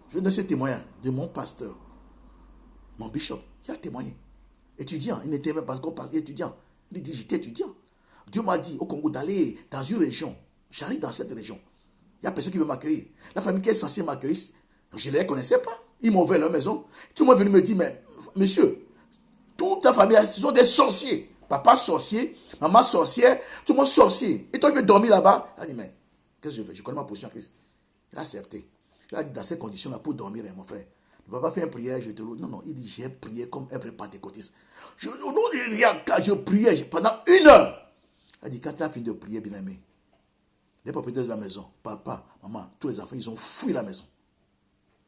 Je vais donner ce témoignage de mon pasteur, mon bishop, qui a témoigné. Étudiant, il n'était même pas étudiant. Il dit, j'étais étudiant. Dieu m'a dit au Congo d'aller dans une région. J'arrive dans cette région. Il n'y a personne qui veut m'accueillir. La famille qui est censée m'accueillir, je ne les connaissais pas. Ils m'ont ouvert leur maison. Tout le monde est venu me dire, mais monsieur, toute ta famille, ce sont des sorciers. Papa sorcier, maman sorcière, tout le monde sorcier. Et toi, tu veux dormir là-bas? Il a dit, mais qu'est-ce que je fais? Je connais ma position à Christ. Il a accepté. Il a dit, dans ces conditions-là, pour dormir, mon frère, ne va pas faire une prière, je te loue. Non, non, il dit, j'ai prié comme un vrai pentecôtiste. Au nom de Riaka, je priais pendant 1 heure. Il a dit, quand tu as fini de prier, bien aimé, les propriétaires de la maison, papa, maman, tous les enfants, ils ont fui la maison.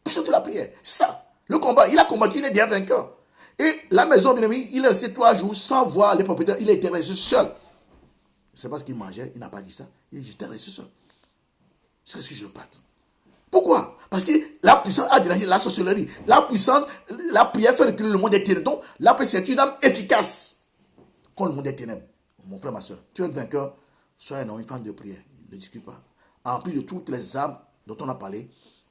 Puisque de la prière, ça, le combat, il a combattu, il est déjà vainqueur. Et la maison, bien aimé, il est resté 3 jours sans voir les propriétaires, il était resté seul. Je ne sais pas ce qu'il mangeait, il n'a pas dit ça. Il dit, j'étais resté seul. C'est ce que je le parte. Pourquoi? Parce que la puissance a dérangé la sorcellerie. La puissance, la prière fait reculer le monde des ténèbres. Donc, la prière, c'est une âme efficace contre le monde des ténèbres. Mon frère, ma soeur, tu es un vainqueur, sois un homme, une femme de prière. Ne discute pas. En plus de toutes les âmes dont on a parlé,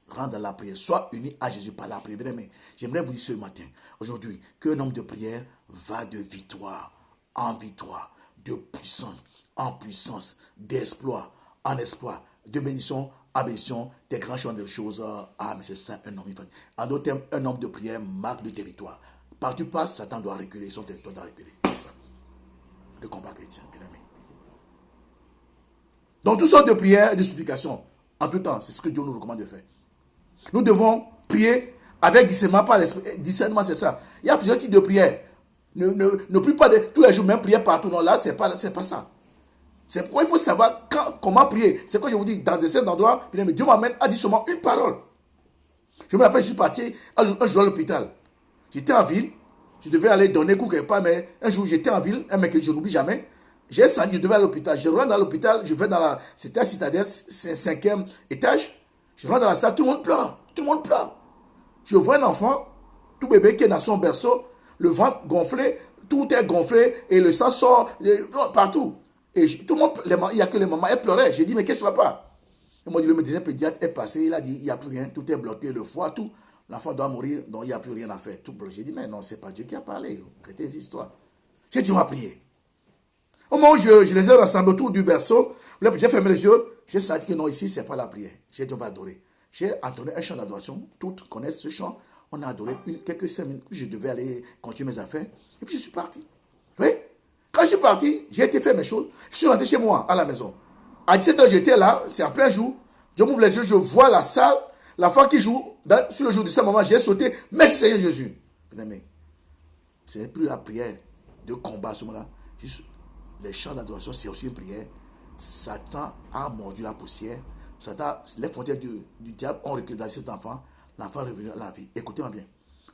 rentre dans la prière. Sois uni à Jésus par la prière. Mais j'aimerais vous dire ce matin, aujourd'hui, qu'un homme de prière va de victoire en victoire, de puissance en puissance, d'exploit en exploit, de bénédiction en bénédiction, des grands champs de choses. Ah, mais c'est ça, un homme. En d'autres termes, un homme de prière marque le territoire. Partout passe, Satan doit reculer, son territoire doit reculer. C'est ça. Le combat chrétien, bien aimé. Donc, toutes sortes de prières et de supplications, en tout temps, c'est ce que Dieu nous recommande de faire. Nous devons prier avec discernement par l'esprit. Discernement, c'est ça. Il y a plusieurs types de prières. Ne prie pas tous les jours, même prier partout. Non, là, c'est pas ça. C'est pourquoi il faut savoir comment prier. C'est quoi je vous dis, dans certains endroits, Dieu m'amène à dire seulement une parole. Je me rappelle, je suis parti un jour à l'hôpital. J'étais en ville, je devais aller donner coup quelque part, mais un jour j'étais en ville, un mec je n'oublie jamais. J'ai senti, je devais aller à l'hôpital. Je rentre dans l'hôpital, je vais dans la. C'était à Citadelle, c'est 5e étage. Je rentre dans la salle, tout le monde pleure. Tout le monde pleure. Je vois un enfant, tout bébé qui est dans son berceau, le ventre gonflé, tout est gonflé et le sang sort partout. Et tout le monde, il n'y a que les mamans, elles pleuraient. J'ai dit, mais qu'est-ce qui ne va pas? Ils m'ont dit, le médecin pédiatre est passé, il a dit, il n'y a plus rien, tout est bloqué, le foie, tout. L'enfant doit mourir, donc il n'y a plus rien à faire. Tout bloqué. J'ai dit, mais non, ce n'est pas Dieu qui a parlé. Arrêtez les histoires. J'ai dit, on va prier. Au moment où je les ai rassemblés autour du berceau, j'ai fermé les yeux, j'ai senti que non, ici, ce n'est pas la prière. J'ai dit, on va adorer. J'ai entonné un chant d'adoration, toutes connaissent ce chant. On a adoré quelques 5 minutes, je devais aller continuer mes affaires, et puis je suis parti. Oui. Quand je suis parti, j'ai été faire mes choses. Je suis rentré chez moi, à la maison. À 17h, j'étais là, c'est en plein jour. Je m'ouvre les yeux, je vois la salle, la femme qui joue. Sur le jour de ce moment, j'ai sauté. Merci Seigneur Jésus. Mais ce n'est plus la prière de combat à ce moment-là. Juste les chants d'adoration, c'est aussi une prière. Satan a mordu la poussière. Satan, les frontières du diable ont reculé dans cet enfant. L'enfant est revenu à la vie. Écoutez-moi bien.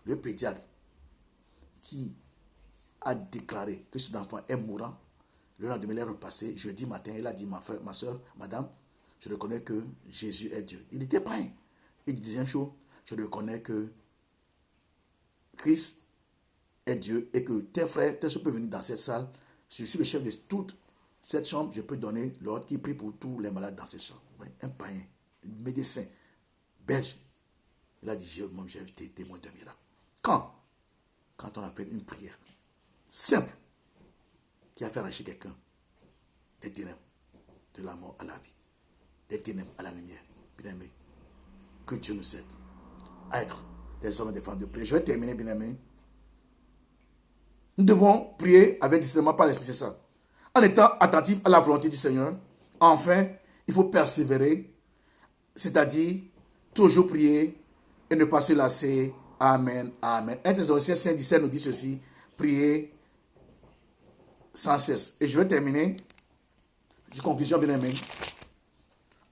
Le pédiatre qui a déclaré que cet enfant est mourant, Le lendemain, il est repassé. Jeudi matin, il a dit, ma soeur, madame, je reconnais que Jésus est Dieu. Il était païen. Et deuxième chose, je reconnais que Christ est Dieu et que tes frères, tes soeurs peuvent venir dans cette salle. Je suis le chef de toute cette chambre. Je peux donner l'ordre qui prie pour tous les malades dans cette chambre. Ouais, un païen, un médecin belge. Il a dit, j'ai été témoin d'un miracle. Quand on a fait une prière simple qui a fait arracher quelqu'un des ténèbres, de la mort à la vie, des ténèbres à la lumière. Bien-aimé, que Dieu nous aide à être des hommes et des femmes de prière. Je vais terminer, bien-aimé. Nous devons prier avec discernement par l'Esprit, c'est ça. En étant attentif à la volonté du Seigneur. Enfin, il faut persévérer, c'est-à-dire toujours prier et ne pas se lasser. Amen, amen. 1 Thessaloniciens 5:17 nous dit ceci, priez sans cesse. Et je vais terminer, conclusion bien aimé.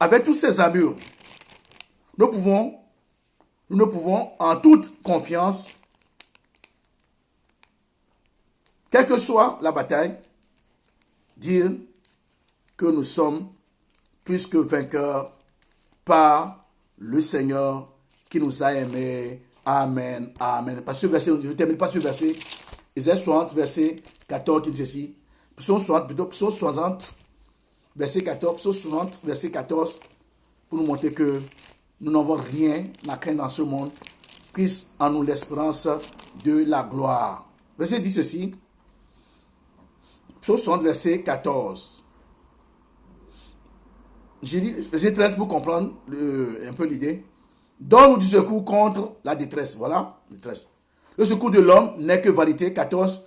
Avec tous ces armures, nous ne pouvons en toute confiance, quelle que soit la bataille, dire que nous sommes plus que vainqueurs par le Seigneur qui nous a aimés. Amen, amen. Parce que verset, je ne termine pas sur le verset. Isaïe 60, verset 14, qui dit ceci. Psaume 60, verset 14. Psaume 60, verset 14, pour nous montrer que nous n'avons rien à craindre dans ce monde. Christ en nous l'espérance de la gloire. Verset dit ceci. Psaume 60, verset 14. J'ai dit verset 13 pour comprendre un peu l'idée. Donne-nous du secours contre la détresse. Voilà, détresse. Le secours de l'homme n'est que vanité. 14.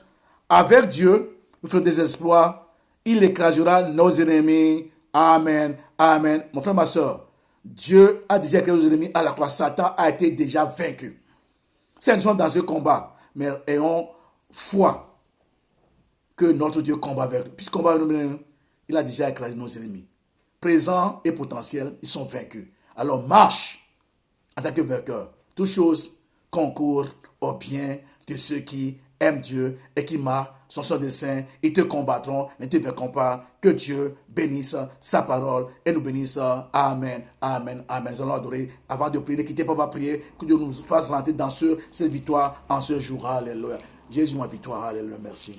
Avec Dieu, nous ferons des exploits. Il écrasera nos ennemis. Amen, amen. Mon frère, ma soeur, Dieu a déjà écrasé nos ennemis à la croix. Satan a été déjà vaincu. C'est nous sommes dans ce combat, mais ayons foi que notre Dieu combat avec nous. Puisqu'il combat avec nous, il a déjà écrasé nos ennemis. Présents et potentiels, ils sont vaincus. Alors marche en tant que vainqueur. Toutes choses concourent au bien de ceux qui aiment Dieu et qui marchent son dessein. Ils te combattront, mais ne te vaincront pas. Que Dieu bénisse sa parole et nous bénisse. Amen, amen, amen. Nous allons adorer. Avant de prier, ne quittez pas, on va prier. Que Dieu nous fasse rentrer dans cette victoire en ce jour. Alléluia. Jésus, ma victoire. Alléluia. Merci.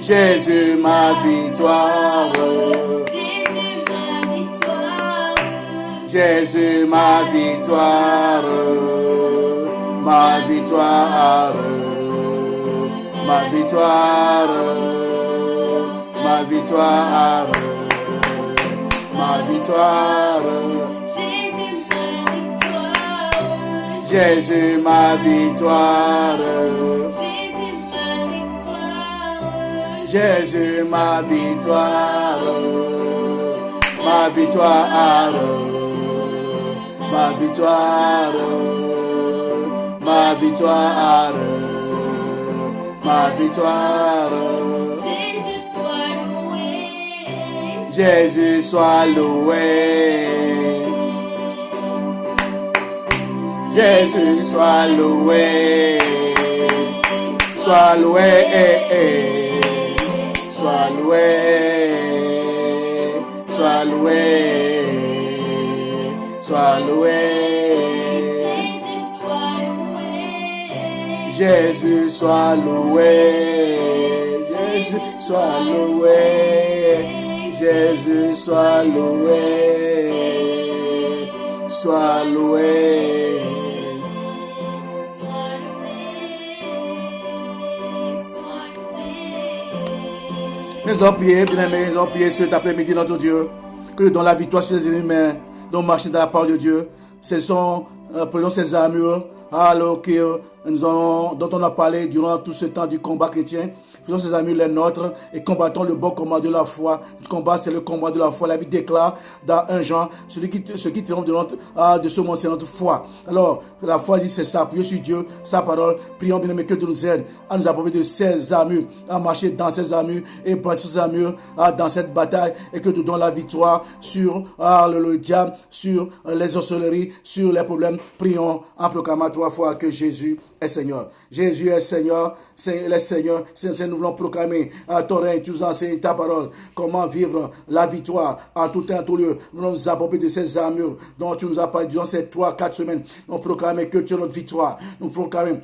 Jésus, ma victoire. Jésus, ma victoire. Ma victoire. Ma victoire. Ma victoire. Ma victoire. Jésus, ma victoire. Jésus, ma victoire, ma victoire, ma victoire, ma victoire, ma victoire. Jésus soit loué. Jésus soit loué. Sois loué. Sois loué, sois loué, sois loué. Jésus soit loué, Jésus soit loué, Jésus soit loué, sois loué. Nous allons prier, bien-aimés, nous allons prier cet après-midi, notre Dieu, que dans la victoire sur les ennemis, nous marchons dans la parole de Dieu. Prenons ces armures, alors que dont on a parlé durant tout ce temps du combat chrétien, Faisons ces armures les nôtres et combattons le bon combat de la foi. Le combat, c'est le combat de la foi. La Bible déclare dans 1 Jean, ce qui triomphe de ce monde, c'est notre foi. Alors, la foi dit c'est ça. Prions sur Dieu, sa parole. Prions bien aimé que Dieu nous aide à nous approprier de ces armures, à marcher dans ces armures et prendre ces armures dans cette bataille et que nous donnons la victoire sur le diable, sur les sorcelleries, sur les problèmes. Prions en proclamant 3 fois que Jésus est Seigneur. Jésus est Seigneur. C'est le Seigneur. Nous voulons proclamer à ton règne, tu nous enseignes ta parole. Comment vivre la victoire en tout temps, en tout lieu. Nous nous approprier de ces armures dont tu nous as parlé durant ces 3-4 semaines. Nous proclamons que tu es notre victoire. Nous proclamons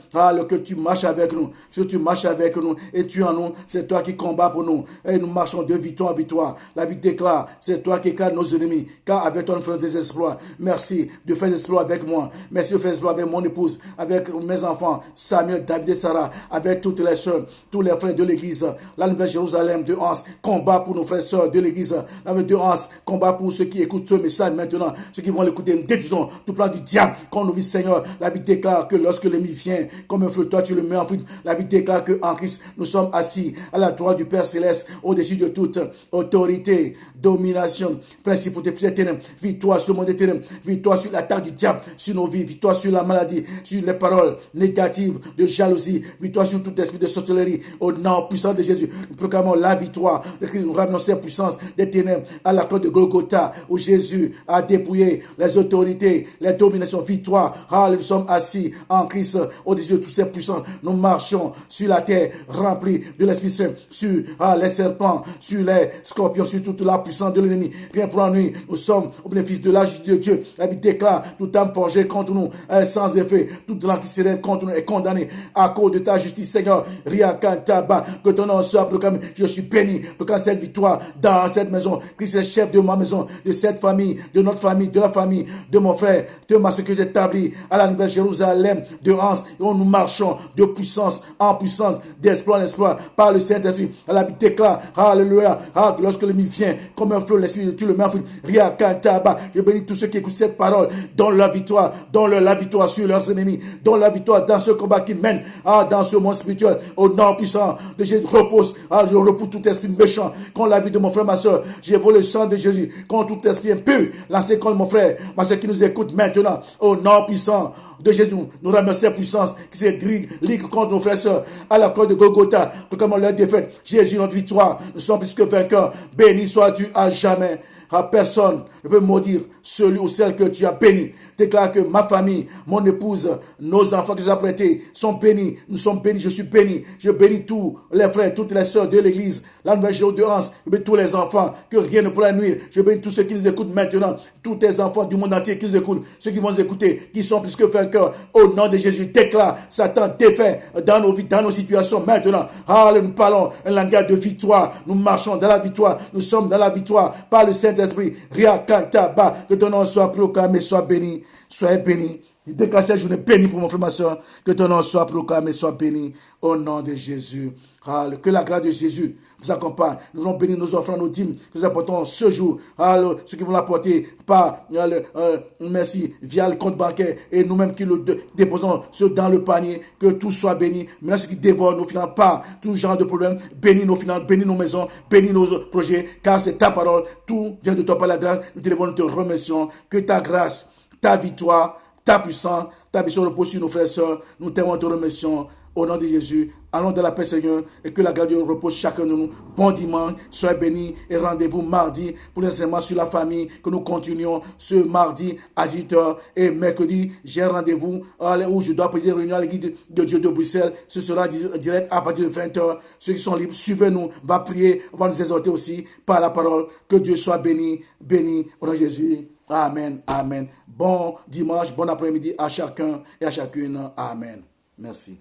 que tu marches avec nous. Si tu marches avec nous et tu en nous, c'est toi qui combats pour nous. Et nous marchons de victoire en victoire. La Bible déclare, c'est toi qui éclates nos ennemis. Car avec toi, nous faisons des exploits. Merci de faire des exploits avec moi. Merci de faire des exploits avec mon épouse, avec mes enfants, Samuel, David et Sarah, avec toutes les soeurs, tous les frères de l'église, la Nouvelle Jérusalem de Hans, combat pour nos frères et sœurs de l'église, la Nouvelle de Hans, combat pour ceux qui écoutent ce message maintenant, ceux qui vont l'écouter, nous détruisons tout plan du diable contre nos vies, Seigneur. La Bible déclare que lorsque l'ennemi vient comme un feu, toi tu le mets en fuite. La Bible déclare qu'en Christ, nous sommes assis à la droite du Père Céleste, au-dessus de toute autorité, domination, principauté, ténèbres, victoire sur le monde des ténèbres, victoire sur l'attaque du diable, sur nos vies, victoire sur la maladie, sur les paroles négatives de jalousie, victoire sur tout esprit de sorcellerie, au nom puissant de Jésus. Nous proclamons la victoire de Christ. Nous ramenons cette puissance des ténèbres à la croix de Golgotha, où Jésus a dépouillé les autorités, les dominations, victoire. Nous sommes assis en Christ au-dessus de toutes ces puissances. Nous marchons sur la terre remplie de l'Esprit Saint, sur les serpents, sur les scorpions, sur toute la puissance de l'ennemi. Rien pour nous. Nous sommes au bénéfice de la justice de Dieu. La Bible déclare toute âme forgée contre nous sans effet, toute langue qui s'élève contre nous est condamnée à cause de ta justice, Seigneur. Riakantaba, que ton nom soit proclamé. Je suis béni pour qu'à cette victoire dans cette maison, Christ est chef de ma maison, de cette famille, de notre famille, de la famille, de mon frère, de ma sécurité établie à la Nouvelle Jérusalem de Hans. Et nous marchons de puissance en puissance, d'espoir en espoir, par le Saint-Esprit. La Bible déclare, alléluia, lorsque l'ennemi vient comme un feu, l'Esprit, tu le mets en feu. Riakantaba, je bénis tous ceux qui écoutent cette parole, dont la victoire, la victoire sur leurs ennemis, dont la victoire dans ce combat qui mène dans ce monde spirituel, au nom puissant de Jésus. Repose, je repousse tout esprit méchant contre la vie de mon frère, ma soeur. J'évoque le sang de Jésus contre tout esprit impur lancé contre mon frère, ma soeur qui nous écoute maintenant, au nom puissant de Jésus. Nous remercions cette puissance qui se ligue contre nos frères et sœurs à la croix de Golgotha, pour comment leur défaite. Jésus, notre victoire, nous sommes plus que vainqueurs. Béni sois-tu à jamais. Personne ne peut maudire celui ou celle que tu as béni. Déclare que ma famille, mon épouse, nos enfants que j'ai apprêtés sont bénis. Nous sommes bénis, je suis béni. Je bénis tous les frères, toutes les sœurs de l'église, la Nouvelle Jérusalem de Hans. Je bénis tous les enfants, que rien ne pourra nuire. Je bénis tous ceux qui nous écoutent maintenant, tous tes enfants du monde entier qui nous écoutent, ceux qui vont nous écouter, qui sont plus que vainqueurs. Au nom de Jésus, déclare Satan défait dans nos vies, dans nos situations maintenant. Nous parlons un langage de victoire. Nous marchons dans la victoire. Nous sommes dans la victoire par le Saint-Esprit. Riakantaba, que ton nom soit proclamé, soit béni. Soyez bénis. Je déclare cette journée bénie pour mon frère, ma soeur. Que ton nom soit proclamé, soit béni. Au nom de Jésus. Que la grâce de Jésus vous accompagne. Nous allons bénir nos offrandes, nos dîmes que nous apportons ce jour. Ceux qui vont l'apporter par, merci, via le compte bancaire et nous-mêmes qui le déposons dans le panier. Que tout soit béni. Maintenant, ceux qui dévorent nos finances par tout genre de problème, bénis nos finances, bénis nos maisons, bénis nos projets. Car c'est ta parole. Tout vient de toi par la grâce. Nous te devons, nous te remercions. Que ta grâce, ta victoire, ta puissance repose sur nos frères et sœurs. Nous t'aimons, te remercions. Au nom de Jésus, allons dans la paix, Seigneur, et que la grâce de Dieu repose chacun de nous. Bon dimanche, soyez bénis et rendez-vous mardi pour l'enseignement sur la famille que nous continuons ce mardi à 18h et mercredi, j'ai un rendez-vous où je dois présider une réunion à l'église de Dieu de Bruxelles. Ce sera direct à partir de 20h. Ceux qui sont libres, suivez-nous, va prier, va nous exhorter aussi par la parole. Que Dieu soit béni, béni au nom de Jésus. Amen, amen. Bon dimanche, bon après-midi à chacun et à chacune. Amen. Merci.